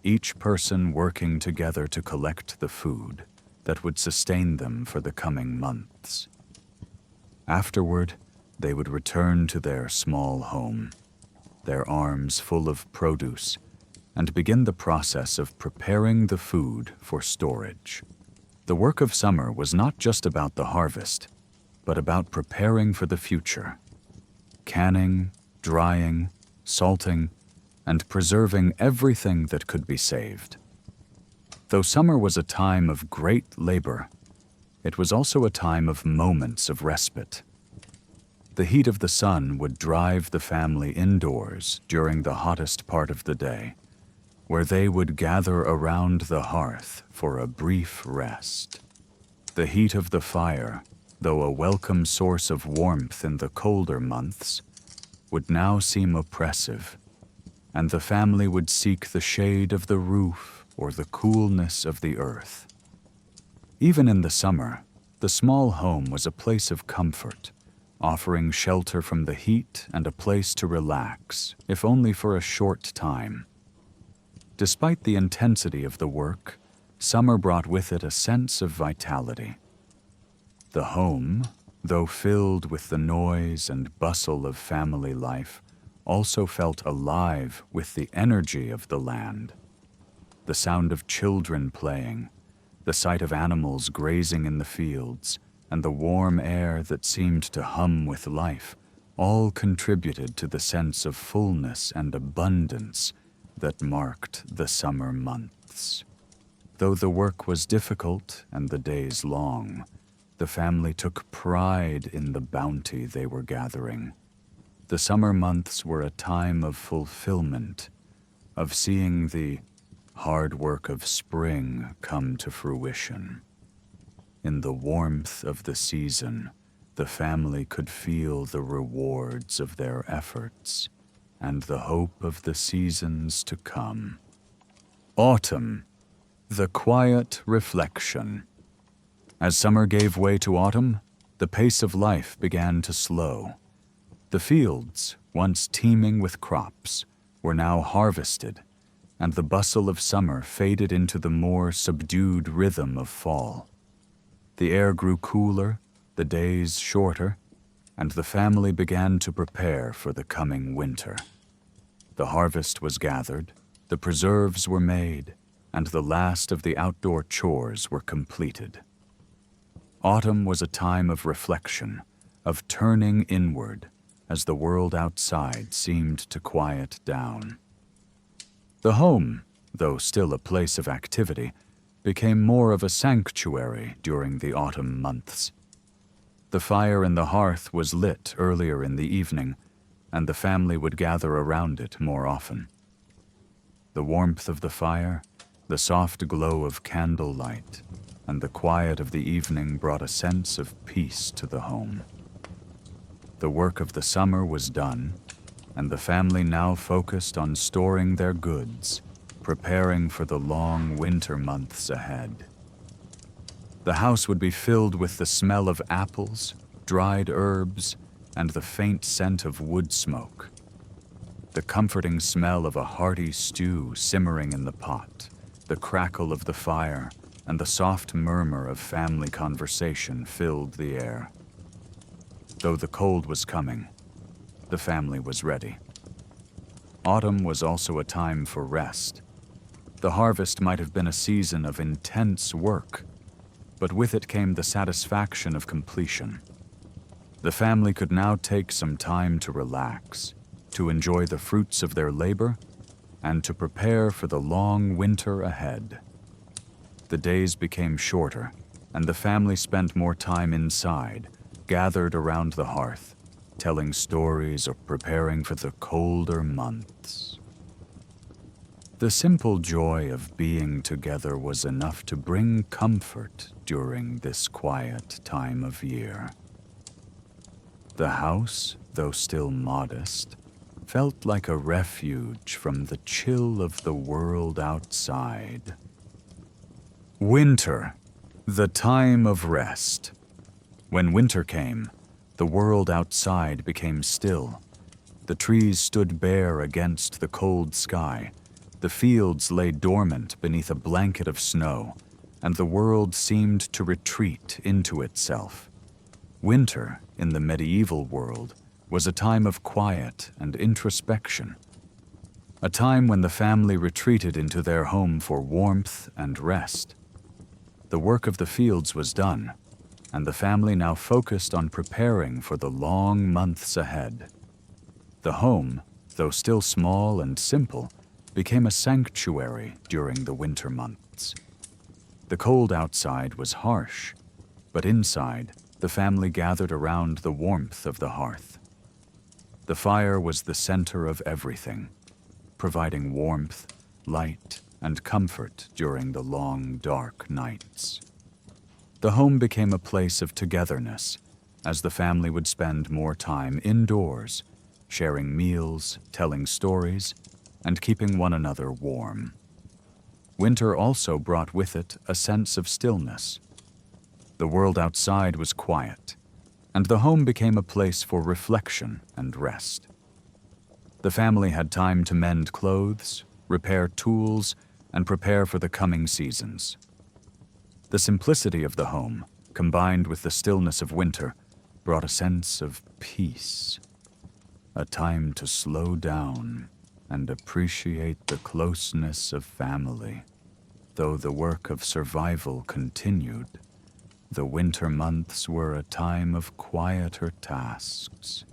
each person working together to collect the food that would sustain them for the coming months. Afterward, they would return to their small home, their arms full of produce, and begin the process of preparing the food for storage. The work of summer was not just about the harvest, but about preparing for the future, canning, drying, salting, and preserving everything that could be saved. Though summer was a time of great labor, it was also a time of moments of respite. The heat of the sun would drive the family indoors during the hottest part of the day, where they would gather around the hearth for a brief rest. The heat of the fire, though a welcome source of warmth in the colder months, would now seem oppressive, and the family would seek the shade of the roof or the coolness of the earth. Even in the summer, the small home was a place of comfort, offering shelter from the heat and a place to relax, if only for a short time. Despite the intensity of the work, summer brought with it a sense of vitality. The home, though filled with the noise and bustle of family life, also felt alive with the energy of the land. The sound of children playing, the sight of animals grazing in the fields, and the warm air that seemed to hum with life, all contributed to the sense of fullness and abundance that marked the summer months. Though the work was difficult and the days long, the family took pride in the bounty they were gathering. The summer months were a time of fulfillment, of seeing the hard work of spring come to fruition. In the warmth of the season, the family could feel the rewards of their efforts and the hope of the seasons to come. Autumn, the quiet reflection. As summer gave way to autumn, the pace of life began to slow. The fields, once teeming with crops, were now harvested, and the bustle of summer faded into the more subdued rhythm of fall. The air grew cooler, the days shorter, and the family began to prepare for the coming winter. The harvest was gathered, the preserves were made, and the last of the outdoor chores were completed. Autumn was a time of reflection, of turning inward, as the world outside seemed to quiet down. The home, though still a place of activity, became more of a sanctuary during the autumn months. The fire in the hearth was lit earlier in the evening, and the family would gather around it more often. The warmth of the fire, the soft glow of candlelight, and the quiet of the evening brought a sense of peace to the home. The work of the summer was done, and the family now focused on storing their goods, preparing for the long winter months ahead. The house would be filled with the smell of apples, dried herbs, and the faint scent of wood smoke. The comforting smell of a hearty stew simmering in the pot, the crackle of the fire, and the soft murmur of family conversation filled the air. Though the cold was coming, the family was ready. Autumn was also a time for rest. The harvest might have been a season of intense work, but with it came the satisfaction of completion. The family could now take some time to relax, to enjoy the fruits of their labor, and to prepare for the long winter ahead. The days became shorter, and the family spent more time inside, gathered around the hearth, telling stories or preparing for the colder months. The simple joy of being together was enough to bring comfort during this quiet time of year. The house, though still modest, felt like a refuge from the chill of the world outside. Winter, the time of rest. When winter came, the world outside became still. The trees stood bare against the cold sky. The fields lay dormant beneath a blanket of snow, and the world seemed to retreat into itself. Winter, in the medieval world, was a time of quiet and introspection, a time when the family retreated into their home for warmth and rest. The work of the fields was done, and the family now focused on preparing for the long months ahead. The home, though still small and simple, became a sanctuary during the winter months. The cold outside was harsh, but inside, the family gathered around the warmth of the hearth. The fire was the center of everything, providing warmth, light, and comfort during the long, dark nights. The home became a place of togetherness, as the family would spend more time indoors, sharing meals, telling stories, and keeping one another warm. Winter also brought with it a sense of stillness. The world outside was quiet, and the home became a place for reflection and rest. The family had time to mend clothes, repair tools, and prepare for the coming seasons. The simplicity of the home, combined with the stillness of winter, brought a sense of peace, a time to slow down and appreciate the closeness of family. Though the work of survival continued, the winter months were a time of quieter tasks,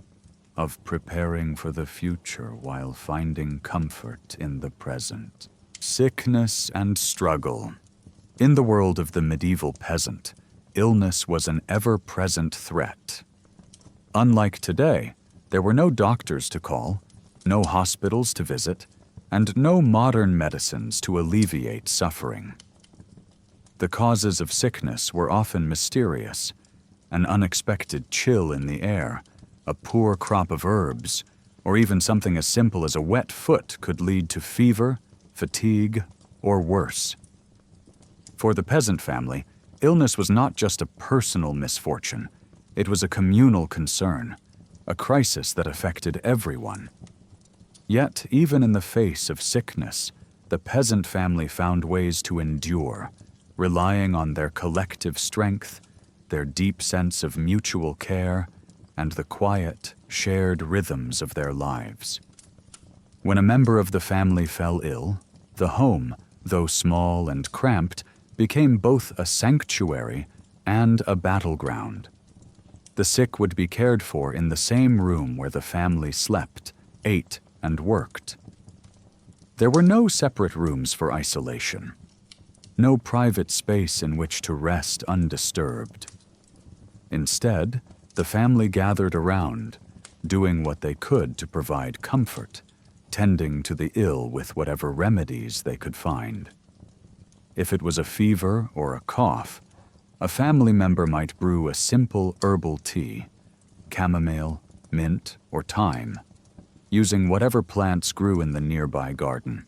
of preparing for the future while finding comfort in the present. Sickness and struggle. In the world of the medieval peasant, illness was an ever-present threat. Unlike today, there were no doctors to call, no hospitals to visit, and no modern medicines to alleviate suffering. The causes of sickness were often mysterious: an unexpected chill in the air, a poor crop of herbs, or even something as simple as a wet foot could lead to fever, fatigue, or worse. For the peasant family, illness was not just a personal misfortune, it was a communal concern, a crisis that affected everyone. Yet, even in the face of sickness, the peasant family found ways to endure, relying on their collective strength, their deep sense of mutual care, and the quiet, shared rhythms of their lives. When a member of the family fell ill, the home, though small and cramped, became both a sanctuary and a battleground. The sick would be cared for in the same room where the family slept, ate, and worked. There were no separate rooms for isolation, no private space in which to rest undisturbed. Instead, the family gathered around, doing what they could to provide comfort, tending to the ill with whatever remedies they could find. If it was a fever or a cough, a family member might brew a simple herbal tea, chamomile, mint, or thyme, using whatever plants grew in the nearby garden.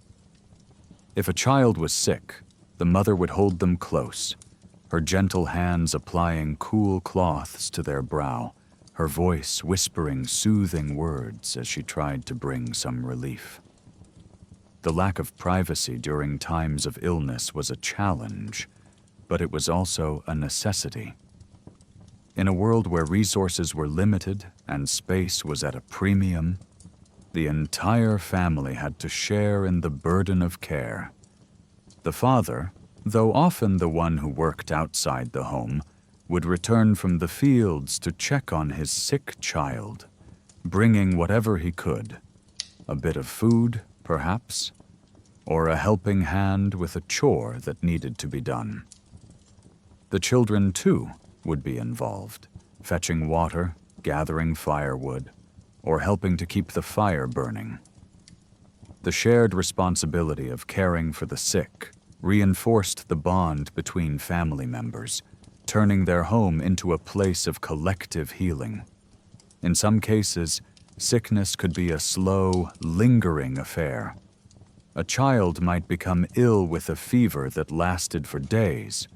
If a child was sick, the mother would hold them close, her gentle hands applying cool cloths to their brow, her voice whispering soothing words as she tried to bring some relief. The lack of privacy during times of illness was a challenge, but it was also a necessity. In a world where resources were limited and space was at a premium, the entire family had to share in the burden of care. The father, though often the one who worked outside the home, would return from the fields to check on his sick child, bringing whatever he could, a bit of food, perhaps, or a helping hand with a chore that needed to be done. The children, too, would be involved, fetching water, gathering firewood, or helping to keep the fire burning. The shared responsibility of caring for the sick reinforced the bond between family members, turning their home into a place of collective healing. In some cases, sickness could be a slow, lingering affair. A child might become ill with a fever that lasted for days,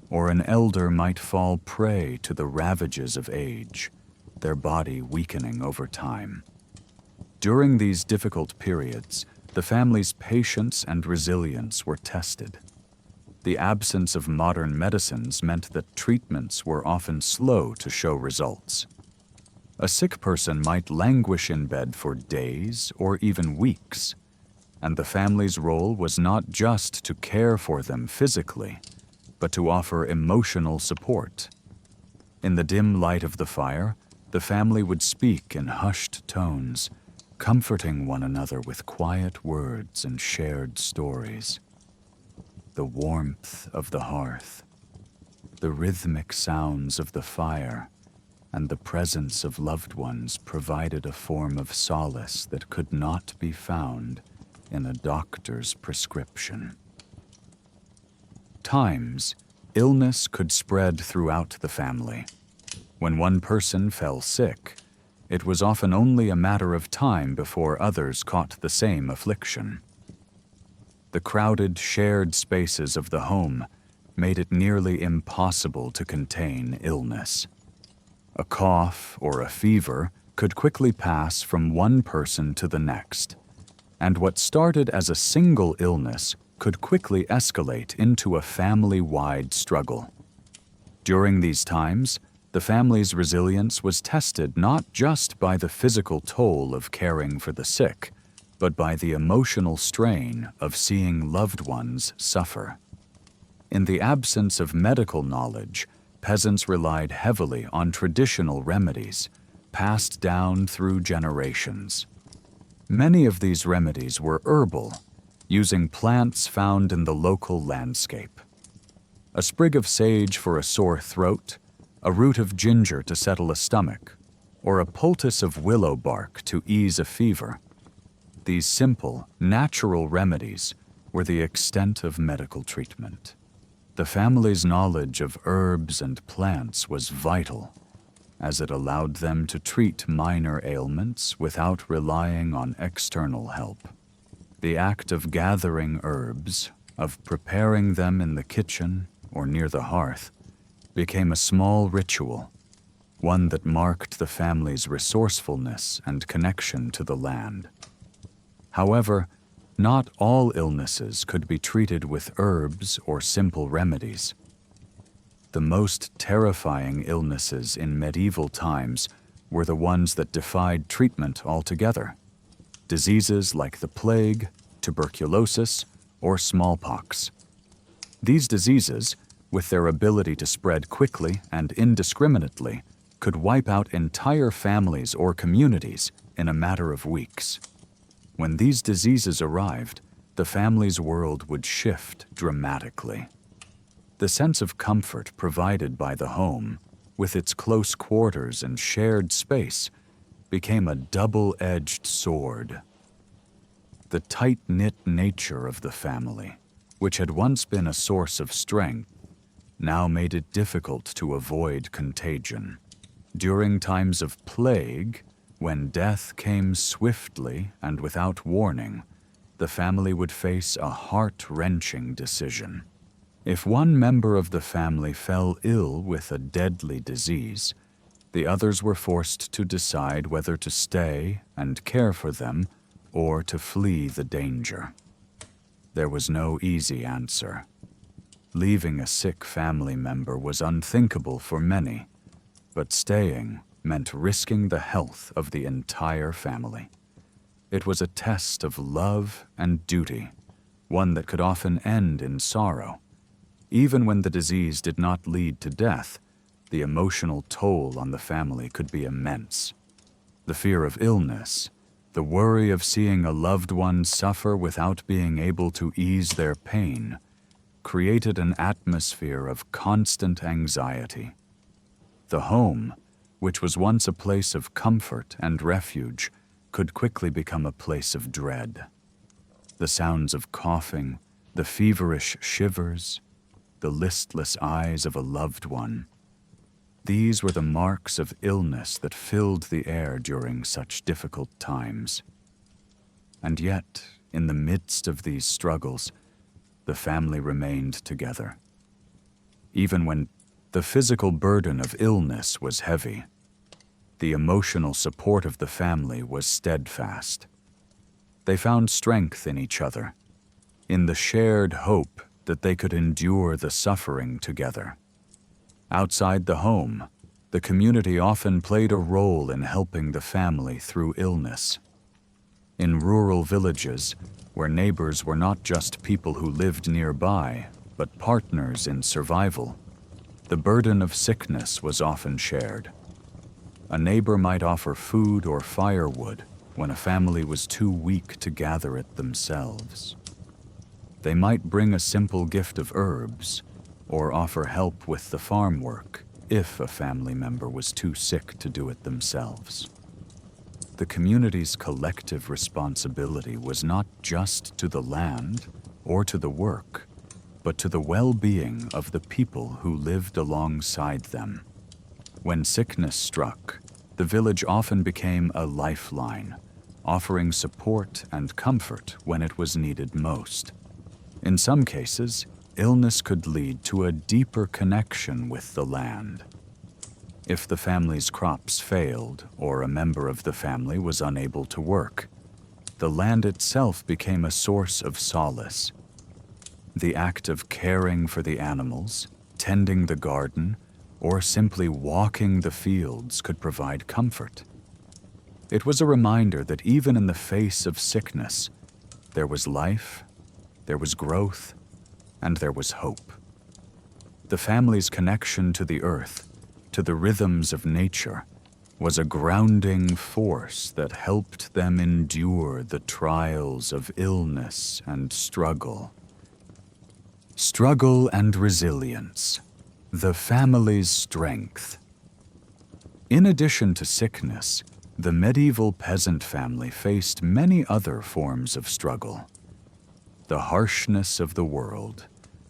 or an elder might fall prey to the ravages of age, their body weakening over time. During these difficult periods, the family's patience and resilience were tested. The absence of modern medicines meant that treatments were often slow to show results. A sick person might languish in bed for days or even weeks, and the family's role was not just to care for them physically, but to offer emotional support. In the dim light of the fire, the family would speak in hushed tones, comforting one another with quiet words and shared stories. The warmth of the hearth, the rhythmic sounds of the fire, and the presence of loved ones provided a form of solace that could not be found in a doctor's prescription. Times, illness could spread throughout the family. When one person fell sick, it was often only a matter of time before others caught the same affliction. The crowded, shared spaces of the home made it nearly impossible to contain illness. A cough or a fever could quickly pass from one person to the next, and what started as a single illness could quickly escalate into a family-wide struggle. During these times, the family's resilience was tested not just by the physical toll of caring for the sick, but by the emotional strain of seeing loved ones suffer. In the absence of medical knowledge, peasants relied heavily on traditional remedies, passed down through generations. Many of these remedies were herbal, using plants found in the local landscape. A sprig of sage for a sore throat, a root of ginger to settle a stomach, or a poultice of willow bark to ease a fever. These simple, natural remedies were the extent of medical treatment. The family's knowledge of herbs and plants was vital, as it allowed them to treat minor ailments without relying on external help. The act of gathering herbs, of preparing them in the kitchen or near the hearth, became a small ritual, one that marked the family's resourcefulness and connection to the land. However, Not all illnesses could be treated with herbs or simple remedies. The most terrifying illnesses in medieval times were the ones that defied treatment altogether. Diseases like the plague, tuberculosis, or smallpox. These diseases, with their ability to spread quickly and indiscriminately, could wipe out entire families or communities in a matter of weeks. When these diseases arrived, the family's world would shift dramatically. The sense of comfort provided by the home, with its close quarters and shared space, became a double-edged sword. The tight-knit nature of the family, which had once been a source of strength, now made it difficult to avoid contagion. During times of plague, when death came swiftly and without warning, the family would face a heart-wrenching decision. If one member of the family fell ill with a deadly disease, the others were forced to decide whether to stay and care for them or to flee the danger. There was no easy answer. Leaving a sick family member was unthinkable for many, but staying meant risking the health of the entire family. It was a test of love and duty, one that could often end in sorrow. Even when the disease did not lead to death, the emotional toll on the family could be immense. The fear of illness, the worry of seeing a loved one suffer without being able to ease their pain, created an atmosphere of constant anxiety. The home, which was once a place of comfort and refuge, could quickly become a place of dread. The sounds of coughing, the feverish shivers, the listless eyes of a loved one. These were the marks of illness that filled the air during such difficult times. And yet, in the midst of these struggles, the family remained together. Even when the physical burden of illness was heavy, the emotional support of the family was steadfast. They found strength in each other, in the shared hope that they could endure the suffering together. Outside the home, the community often played a role in helping the family through illness. In rural villages, where neighbors were not just people who lived nearby, but partners in survival, the burden of sickness was often shared. A neighbor might offer food or firewood when a family was too weak to gather it themselves. They might bring a simple gift of herbs or offer help with the farm work if a family member was too sick to do it themselves. The community's collective responsibility was not just to the land or to the work, but to the well-being of the people who lived alongside them. When sickness struck, the village often became a lifeline, offering support and comfort when it was needed most. In some cases, illness could lead to a deeper connection with the land. If the family's crops failed or a member of the family was unable to work, the land itself became a source of solace. The act of caring for the animals, tending the garden, or simply walking the fields could provide comfort. It was a reminder that even in the face of sickness, there was life, there was growth, and there was hope. The family's connection to the earth, to the rhythms of nature, was a grounding force that helped them endure the trials of illness and struggle. Struggle and resilience, the family's strength. In addition to sickness, the medieval peasant family faced many other forms of struggle. The harshness of the world,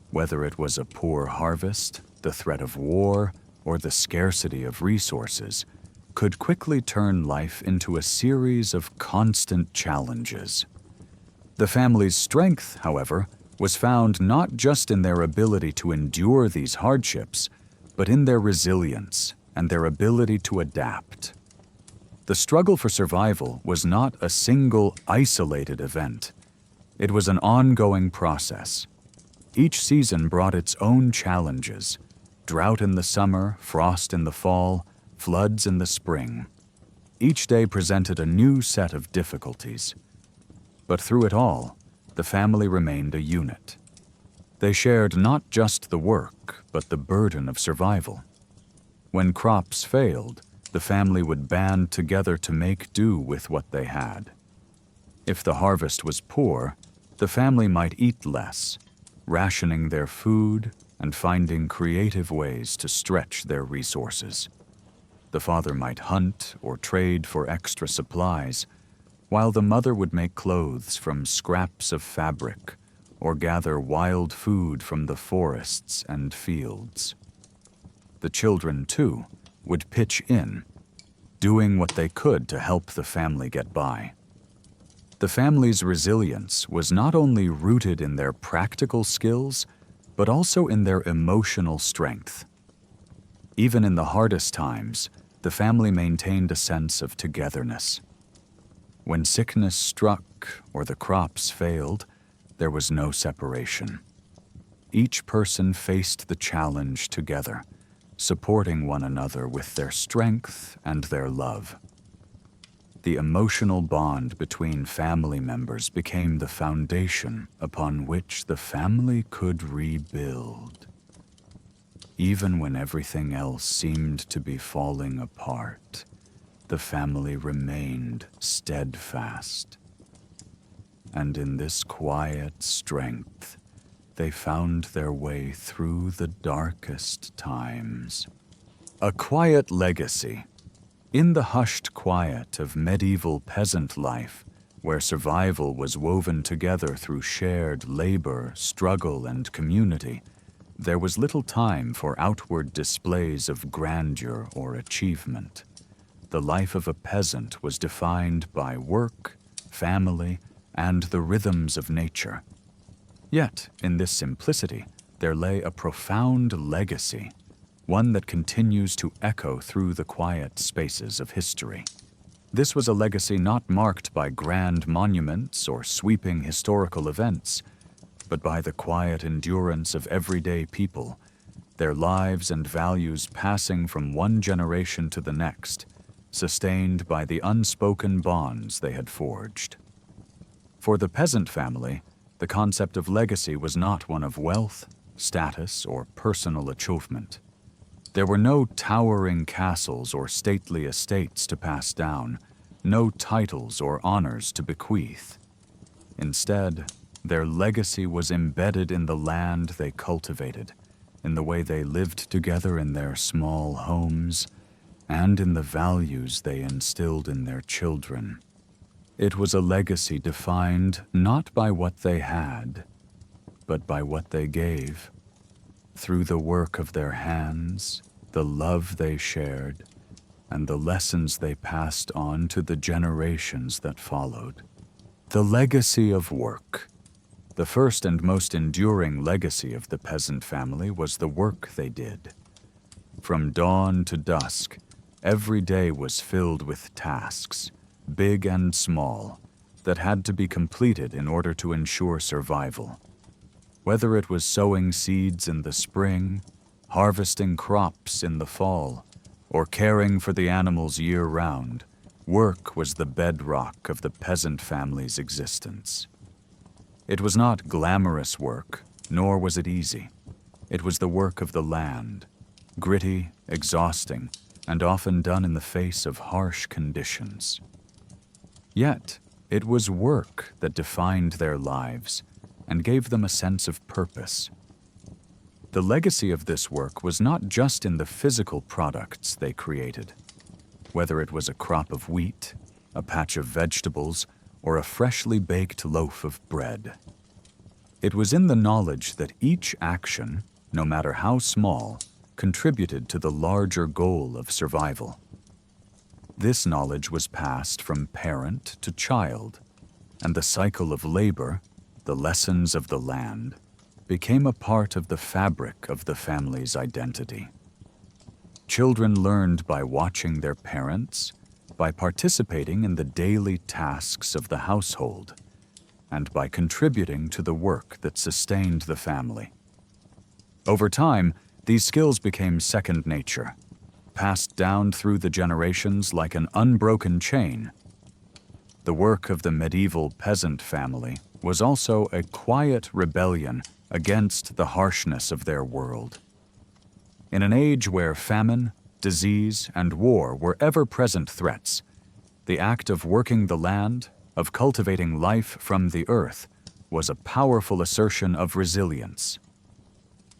whether it was a poor harvest, the threat of war, or the scarcity of resources, could quickly turn life into a series of constant challenges. The family's strength, however, was found not just in their ability to endure these hardships, but in their resilience and their ability to adapt. The struggle for survival was not a single, isolated event. It was an ongoing process. Each season brought its own challenges: drought in the summer, frost in the fall, floods in the spring. Each day presented a new set of difficulties. But through it all, the family remained a unit. They shared not just the work, but the burden of survival. When crops failed, the family would band together to make do with what they had. If the harvest was poor, the family might eat less, rationing their food and finding creative ways to stretch their resources. The father might hunt or trade for extra supplies, while the mother would make clothes from scraps of fabric or gather wild food from the forests and fields. The children, too, would pitch in, doing what they could to help the family get by. The family's resilience was not only rooted in their practical skills, but also in their emotional strength. Even in the hardest times, the family maintained a sense of togetherness. When sickness struck or the crops failed, there was no separation. Each person faced the challenge together, supporting one another with their strength and their love. The emotional bond between family members became the foundation upon which the family could rebuild. Even when everything else seemed to be falling apart, the family remained steadfast. And in this quiet strength, they found their way through the darkest times. A quiet legacy. In the hushed quiet of medieval peasant life, where survival was woven together through shared labor, struggle, and community, there was little time for outward displays of grandeur or achievement. The life of a peasant was defined by work, family, and the rhythms of nature. Yet, in this simplicity, there lay a profound legacy, one that continues to echo through the quiet spaces of history. This was a legacy not marked by grand monuments or sweeping historical events, but by the quiet endurance of everyday people, their lives and values passing from one generation to the next, sustained by the unspoken bonds they had forged. For the peasant family, the concept of legacy was not one of wealth, status, or personal achievement. There were no towering castles or stately estates to pass down, no titles or honors to bequeath. Instead, their legacy was embedded in the land they cultivated, in the way they lived together in their small homes, and in the values they instilled in their children. It was a legacy defined not by what they had, but by what they gave. Through the work of their hands, the love they shared, and the lessons they passed on to the generations that followed. The legacy of work. The first and most enduring legacy of the peasant family was the work they did. From dawn to dusk, every day was filled with tasks, big and small, that had to be completed in order to ensure survival. Whether it was sowing seeds in the spring, harvesting crops in the fall, or caring for the animals year-round, work was the bedrock of the peasant family's existence. It was not glamorous work, nor was it easy. It was the work of the land, gritty, exhausting, and often done in the face of harsh conditions. Yet, it was work that defined their lives and gave them a sense of purpose. The legacy of this work was not just in the physical products they created. Whether it was a crop of wheat, a patch of vegetables, or a freshly baked loaf of bread. It was in the knowledge that each action, no matter how small, contributed to the larger goal of survival. This knowledge was passed from parent to child, and the cycle of labor, the lessons of the land, became a part of the fabric of the family's identity. Children learned by watching their parents, by participating in the daily tasks of the household, and by contributing to the work that sustained the family. Over time, these skills became second nature, passed down through the generations like an unbroken chain. The work of the medieval peasant family was also a quiet rebellion against the harshness of their world. In an age where famine, disease, and war were ever-present threats, the act of working the land, of cultivating life from the earth, was a powerful assertion of resilience.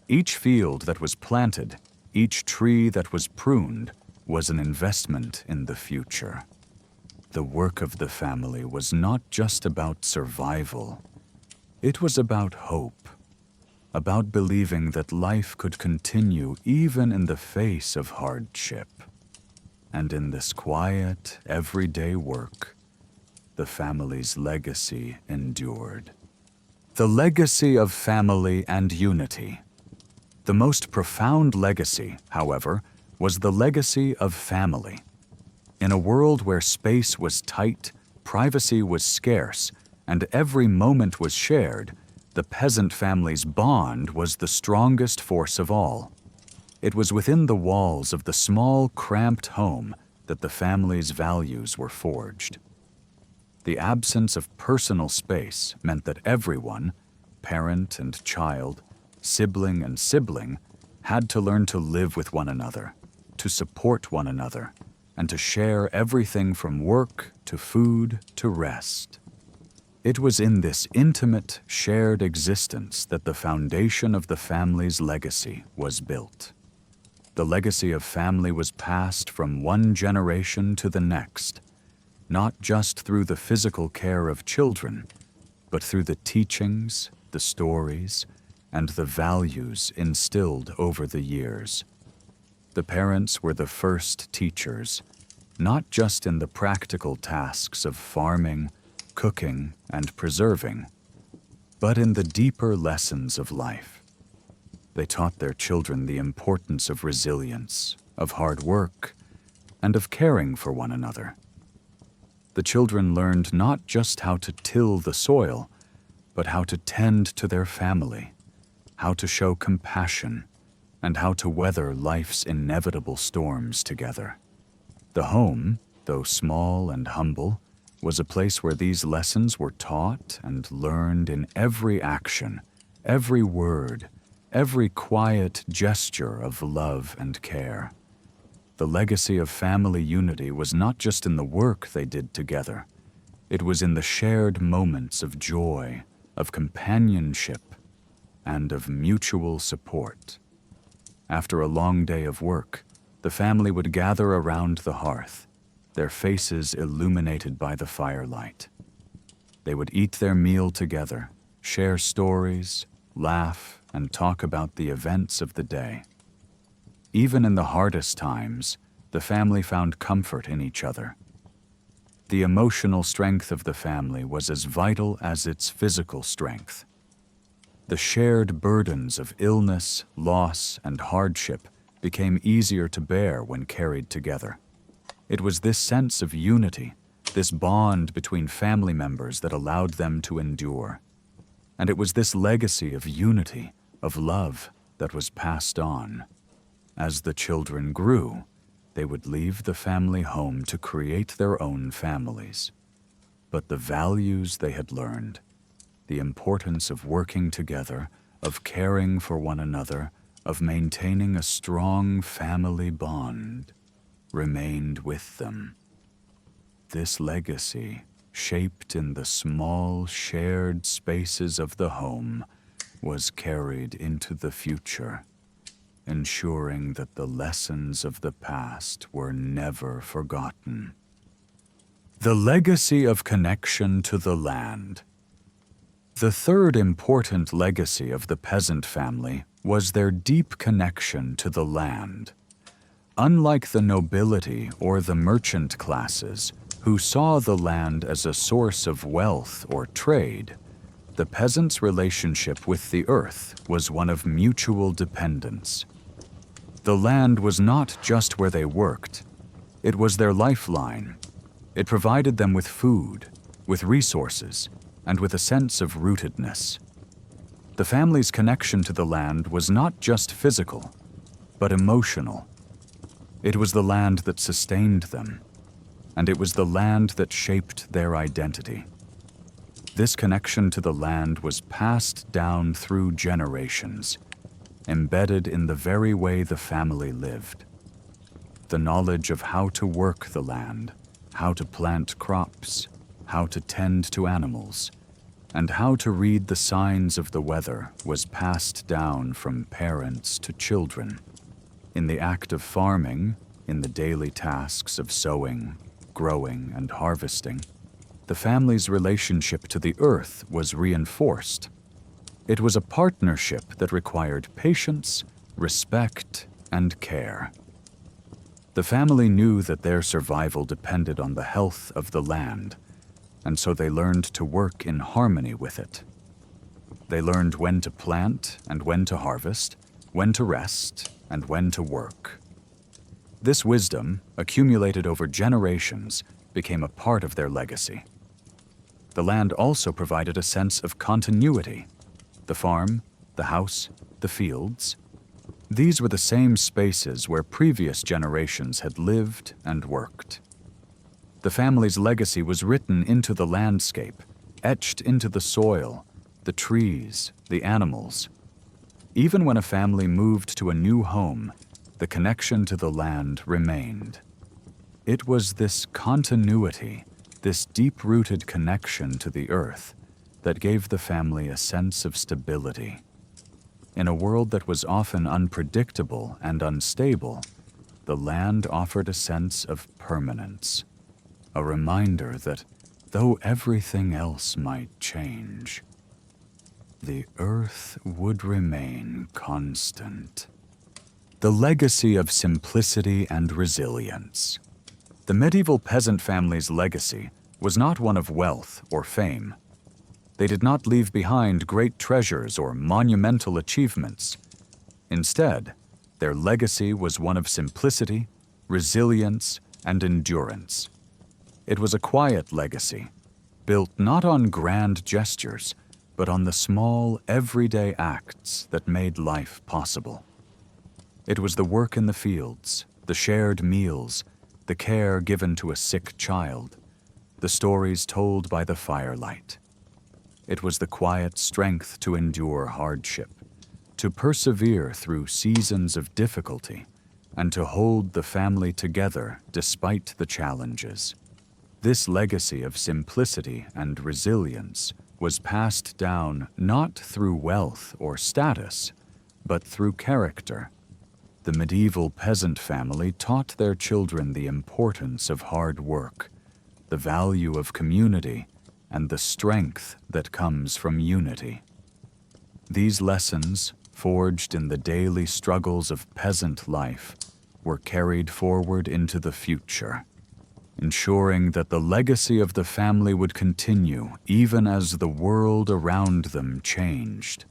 Each field that was planted, each tree that was pruned, was an investment in the future. The work of the family was not just about survival. It was about hope, about believing that life could continue even in the face of hardship. And in this quiet, everyday work, the family's legacy endured. The legacy of family and unity. The most profound legacy, however, was the legacy of family. In a world where space was tight, privacy was scarce, and every moment was shared, the peasant family's bond was the strongest force of all. It was within the walls of the small, cramped home that the family's values were forged. The absence of personal space meant that everyone, parent and child, sibling and sibling, had to learn to live with one another, to support one another, and to share everything from work to food to rest. It was in this intimate, shared existence that the foundation of the family's legacy was built. The legacy of family was passed from one generation to the next, not just through the physical care of children, but through the teachings, the stories, and the values instilled over the years. The parents were the first teachers, not just in the practical tasks of farming, cooking, and preserving, but in the deeper lessons of life. They taught their children the importance of resilience, of hard work, and of caring for one another. The children learned not just how to till the soil, but how to tend to their family, how to show compassion, and how to weather life's inevitable storms together. The home, though small and humble, was a place where these lessons were taught and learned in every action, every word, every quiet gesture of love and care. The legacy of family unity was not just in the work they did together. It was in the shared moments of joy, of companionship, and of mutual support. After a long day of work, the family would gather around the hearth, their faces illuminated by the firelight. They would eat their meal together, share stories, laugh, and talk about the events of the day. Even in the hardest times, the family found comfort in each other. The emotional strength of the family was as vital as its physical strength. The shared burdens of illness, loss, and hardship became easier to bear when carried together. It was this sense of unity, this bond between family members that allowed them to endure. And it was this legacy of unity, of love, that was passed on. As the children grew, they would leave the family home to create their own families. But the values they had learned, the importance of working together, of caring for one another, of maintaining a strong family bond, remained with them. This legacy, shaped in the small, shared spaces of the home, was carried into the future, ensuring that the lessons of the past were never forgotten. The legacy of connection to the land. The third important legacy of the peasant family was their deep connection to the land. Unlike the nobility or the merchant classes, who saw the land as a source of wealth or trade, the peasants' relationship with the earth was one of mutual dependence. The land was not just where they worked. It was their lifeline. It provided them with food, with resources, and with a sense of rootedness. The family's connection to the land was not just physical, but emotional. It was the land that sustained them, and it was the land that shaped their identity. This connection to the land was passed down through generations, embedded in the very way the family lived. The knowledge of how to work the land, how to plant crops, how to tend to animals, and how to read the signs of the weather was passed down from parents to children. In the act of farming, in the daily tasks of sowing, growing, and harvesting, the family's relationship to the earth was reinforced. It was a partnership that required patience, respect, and care. The family knew that their survival depended on the health of the land, and so they learned to work in harmony with it. They learned when to plant and when to harvest, when to rest and when to work. This wisdom, accumulated over generations, became a part of their legacy. The land also provided a sense of continuity. The farm, the house, the fields. These were the same spaces where previous generations had lived and worked. The family's legacy was written into the landscape, etched into the soil, the trees, the animals. Even when a family moved to a new home, the connection to the land remained. It was this continuity, this deep-rooted connection to the earth, that gave the family a sense of stability. In a world that was often unpredictable and unstable, the land offered a sense of permanence, a reminder that though everything else might change, the earth would remain constant. The legacy of simplicity and resilience. The medieval peasant family's legacy was not one of wealth or fame. They did not leave behind great treasures or monumental achievements. Instead, their legacy was one of simplicity, resilience, and endurance. It was a quiet legacy, built not on grand gestures, but on the small, everyday acts that made life possible. It was the work in the fields, the shared meals, the care given to a sick child, the stories told by the firelight. It was the quiet strength to endure hardship, to persevere through seasons of difficulty, and to hold the family together despite the challenges. This legacy of simplicity and resilience was passed down not through wealth or status, but through character. The medieval peasant family taught their children the importance of hard work, the value of community, and the strength that comes from unity. These lessons, forged in the daily struggles of peasant life, were carried forward into the future, ensuring that the legacy of the family would continue even as the world around them changed.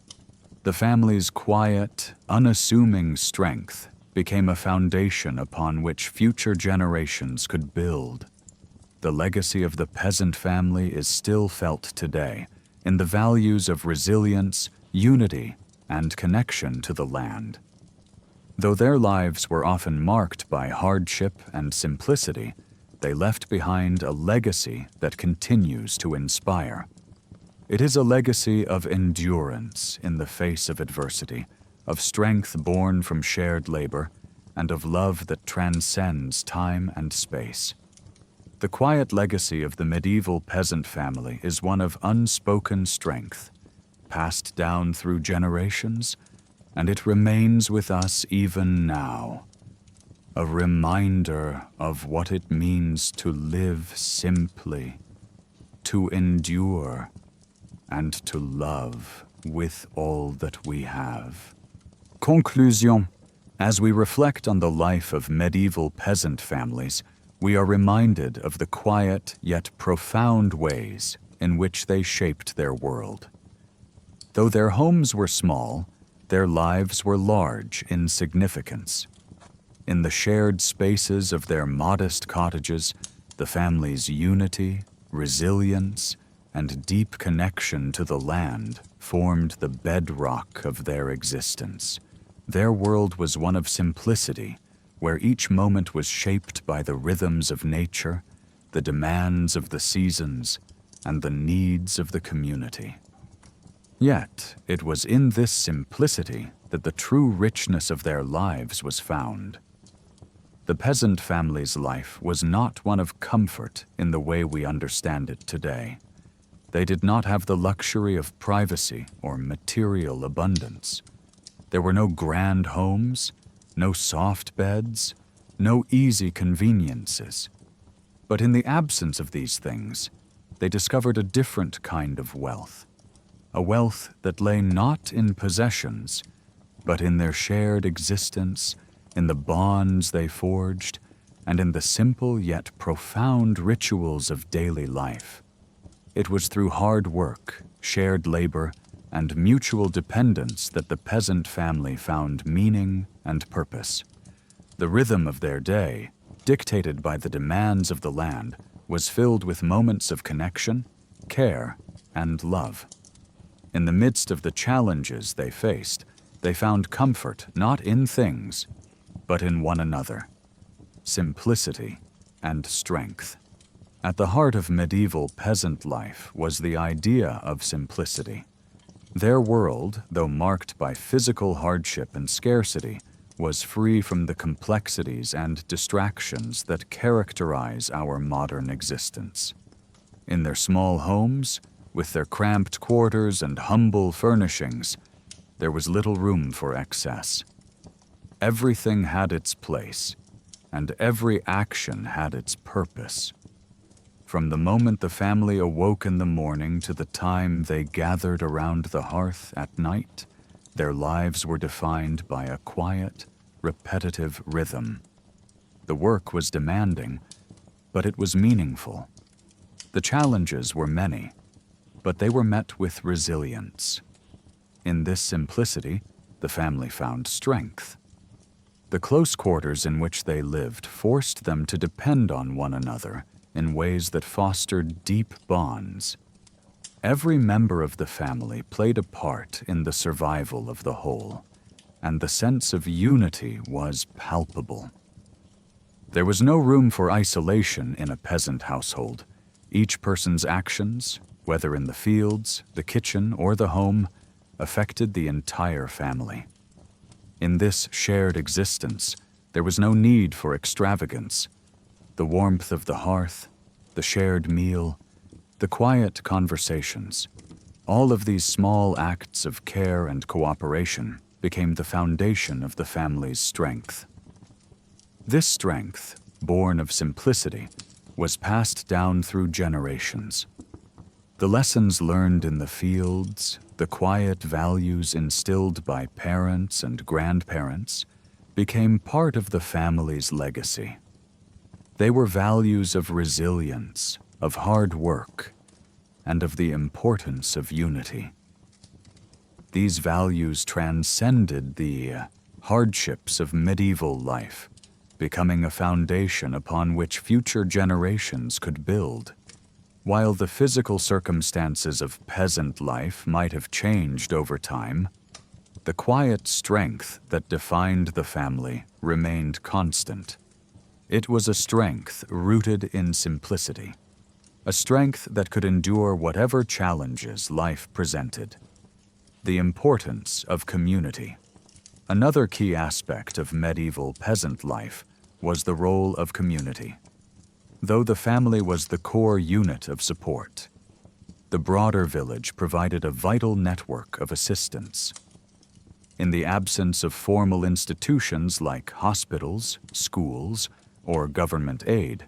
The family's quiet, unassuming strength became a foundation upon which future generations could build. The legacy of the peasant family is still felt today in the values of resilience, unity, and connection to the land. Though their lives were often marked by hardship and simplicity, they left behind a legacy that continues to inspire. It is a legacy of endurance in the face of adversity, of strength born from shared labor, and of love that transcends time and space. The quiet legacy of the medieval peasant family is one of unspoken strength, passed down through generations, and it remains with us even now. A reminder of what it means to live simply, to endure, and to love with all that we have. Conclusion. As we reflect on the life of medieval peasant families, we are reminded of the quiet yet profound ways in which they shaped their world. Though their homes were small, their lives were large in significance. In the shared spaces of their modest cottages, the family's unity, resilience, and deep connection to the land formed the bedrock of their existence. Their world was one of simplicity, where each moment was shaped by the rhythms of nature, the demands of the seasons, and the needs of the community. Yet, it was in this simplicity that the true richness of their lives was found. The peasant family's life was not one of comfort in the way we understand it today. They did not have the luxury of privacy or material abundance. There were no grand homes, no soft beds, no easy conveniences. But in the absence of these things, they discovered a different kind of wealth, a wealth that lay not in possessions, but in their shared existence, in the bonds they forged, and in the simple yet profound rituals of daily life. It was through hard work, shared labor, and mutual dependence that the peasant family found meaning and purpose. The rhythm of their day, dictated by the demands of the land, was filled with moments of connection, care, and love. In the midst of the challenges they faced, they found comfort not in things, but in one another, simplicity and strength. At the heart of medieval peasant life was the idea of simplicity. Their world, though marked by physical hardship and scarcity, was free from the complexities and distractions that characterize our modern existence. In their small homes, with their cramped quarters and humble furnishings, there was little room for excess. Everything had its place, and every action had its purpose. From the moment the family awoke in the morning to the time they gathered around the hearth at night, their lives were defined by a quiet, repetitive rhythm. The work was demanding, but it was meaningful. The challenges were many, but they were met with resilience. In this simplicity, the family found strength. The close quarters in which they lived forced them to depend on one another in ways that fostered deep bonds. Every member of the family played a part in the survival of the whole, and the sense of unity was palpable. There was no room for isolation in a peasant household. Each person's actions, whether in the fields, the kitchen, or the home, affected the entire family. In this shared existence, there was no need for extravagance. The warmth of the hearth, the shared meal, the quiet conversations, all of these small acts of care and cooperation became the foundation of the family's strength. This strength, born of simplicity, was passed down through generations. The lessons learned in the fields, the quiet values instilled by parents and grandparents, became part of the family's legacy. They were values of resilience, of hard work, and of the importance of unity. These values transcended the hardships of medieval life, becoming a foundation upon which future generations could build. While the physical circumstances of peasant life might have changed over time, the quiet strength that defined the family remained constant. It was a strength rooted in simplicity, a strength that could endure whatever challenges life presented. The importance of community. Another key aspect of medieval peasant life was the role of community. Though the family was the core unit of support, the broader village provided a vital network of assistance. In the absence of formal institutions like hospitals, schools, or government aid,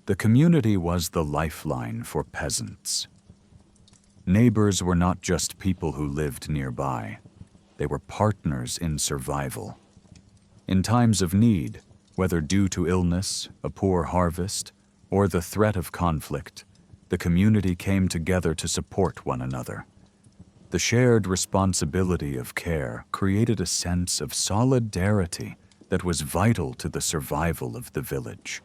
the community was the lifeline for peasants. Neighbors were not just people who lived nearby. They were partners in survival. In times of need, whether due to illness, a poor harvest, or the threat of conflict, the community came together to support one another. The shared responsibility of care created a sense of solidarity that was vital to the survival of the village.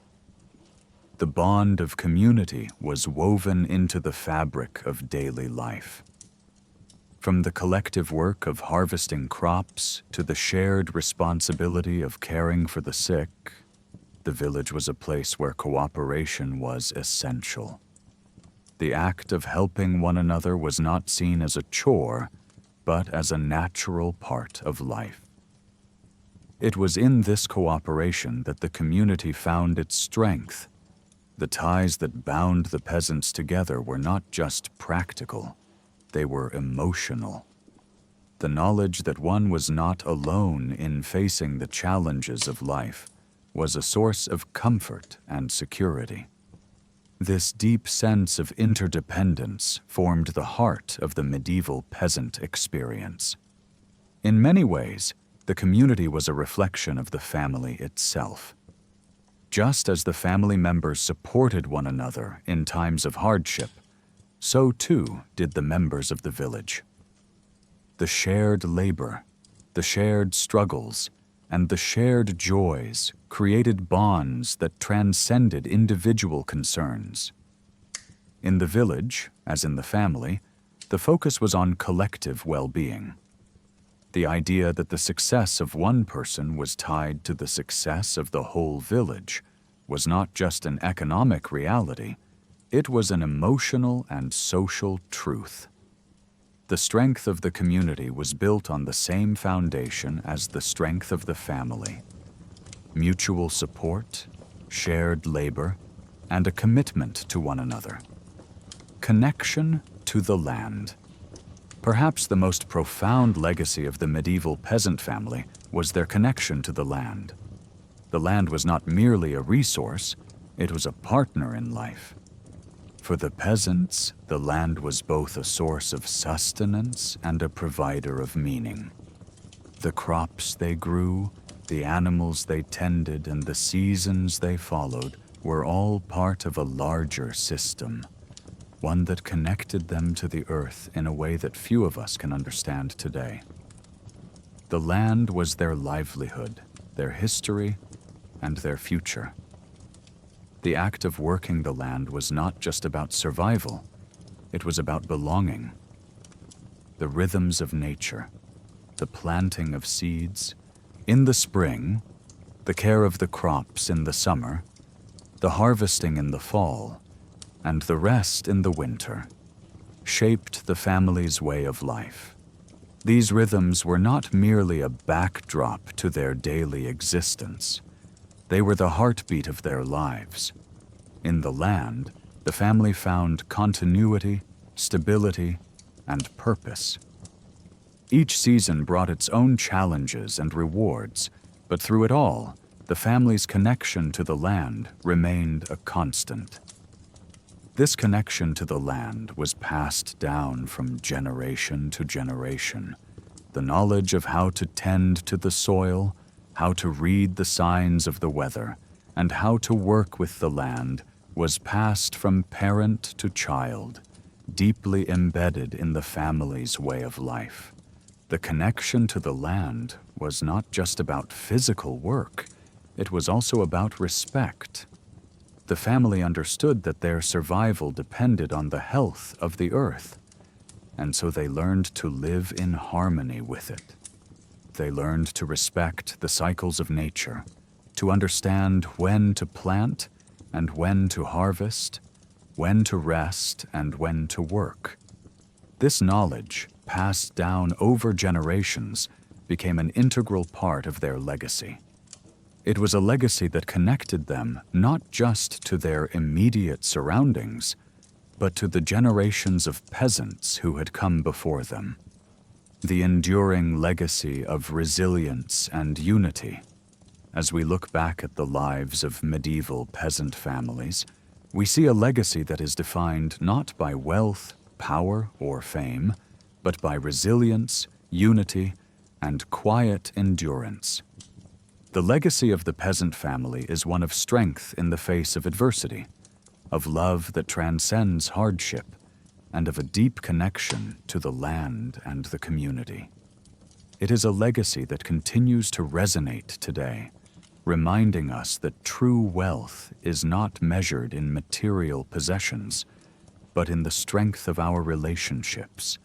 the bond of community was woven into the fabric of daily life. From the collective work of harvesting crops to the shared responsibility of caring for the sick, the village was a place where cooperation was essential. The act of helping one another was not seen as a chore, but as a natural part of life. It was in this cooperation that the community found its strength. The ties that bound the peasants together were not just practical, they were emotional. The knowledge that one was not alone in facing the challenges of life was a source of comfort and security. This deep sense of interdependence formed the heart of the medieval peasant experience. In many ways, the community was a reflection of the family itself. Just as the family members supported one another in times of hardship, so too did the members of the village. The shared labor, the shared struggles, and the shared joys created bonds that transcended individual concerns. In the village, as in the family, the focus was on collective well-being. The idea that the success of one person was tied to the success of the whole village was not just an economic reality, it was an emotional and social truth. The strength of the community was built on the same foundation as the strength of the family: mutual support, shared labor, and a commitment to one another. Connection to the land. Perhaps the most profound legacy of the medieval peasant family was their connection to the land. The land was not merely a resource, it was a partner in life. For the peasants, the land was both a source of sustenance and a provider of meaning. The crops they grew, the animals they tended, and the seasons they followed were all part of a larger system, one that connected them to the earth in a way that few of us can understand today. The land was their livelihood, their history, and their future. The act of working the land was not just about survival, it was about belonging. The rhythms of nature, the planting of seeds, in the spring, the care of the crops in the summer, the harvesting in the fall, and the rest in the winter, shaped the family's way of life. These rhythms were not merely a backdrop to their daily existence. They were the heartbeat of their lives. In the land, the family found continuity, stability, and purpose. Each season brought its own challenges and rewards, but through it all, the family's connection to the land remained a constant. This connection to the land was passed down from generation to generation. The knowledge of how to tend to the soil, how to read the signs of the weather, and how to work with the land was passed from parent to child, deeply embedded in the family's way of life. The connection to the land was not just about physical work, it was also about respect. The family understood that their survival depended on the health of the earth, and so they learned to live in harmony with it. They learned to respect the cycles of nature, to understand when to plant and when to harvest, when to rest and when to work. This knowledge, passed down over generations, became an integral part of their legacy. It was a legacy that connected them not just to their immediate surroundings, but to the generations of peasants who had come before them. The enduring legacy of resilience and unity. As we look back at the lives of medieval peasant families, we see a legacy that is defined not by wealth, power, or fame, but by resilience, unity, and quiet endurance. The legacy of the peasant family is one of strength in the face of adversity, of love that transcends hardship, and of a deep connection to the land and the community. It is a legacy that continues to resonate today, reminding us that true wealth is not measured in material possessions, but in the strength of our relationships,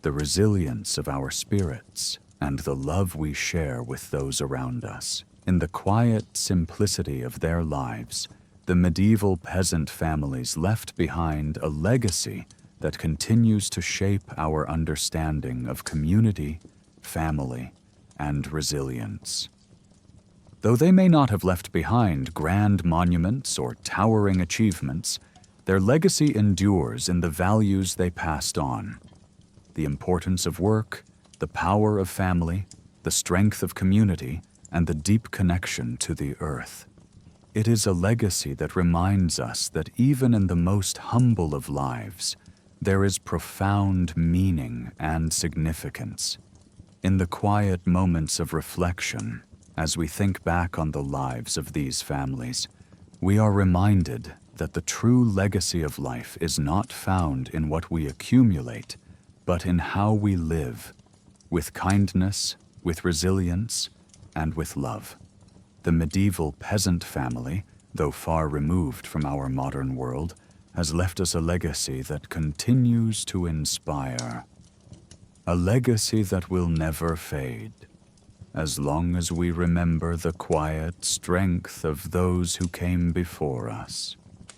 the resilience of our spirits, and the love we share with those around us. In the quiet simplicity of their lives, the medieval peasant families left behind a legacy that continues to shape our understanding of community, family, and resilience. Though they may not have left behind grand monuments or towering achievements, their legacy endures in the values they passed on: the importance of work, the power of family, the strength of community, and the deep connection to the earth. It is a legacy that reminds us that even in the most humble of lives, there is profound meaning and significance. In the quiet moments of reflection, as we think back on the lives of these families, we are reminded that the true legacy of life is not found in what we accumulate, but in how we live, with kindness, with resilience, and with love. The medieval peasant family, though far removed from our modern world, has left us a legacy that continues to inspire. A legacy that will never fade, as long as we remember the quiet strength of those who came before us.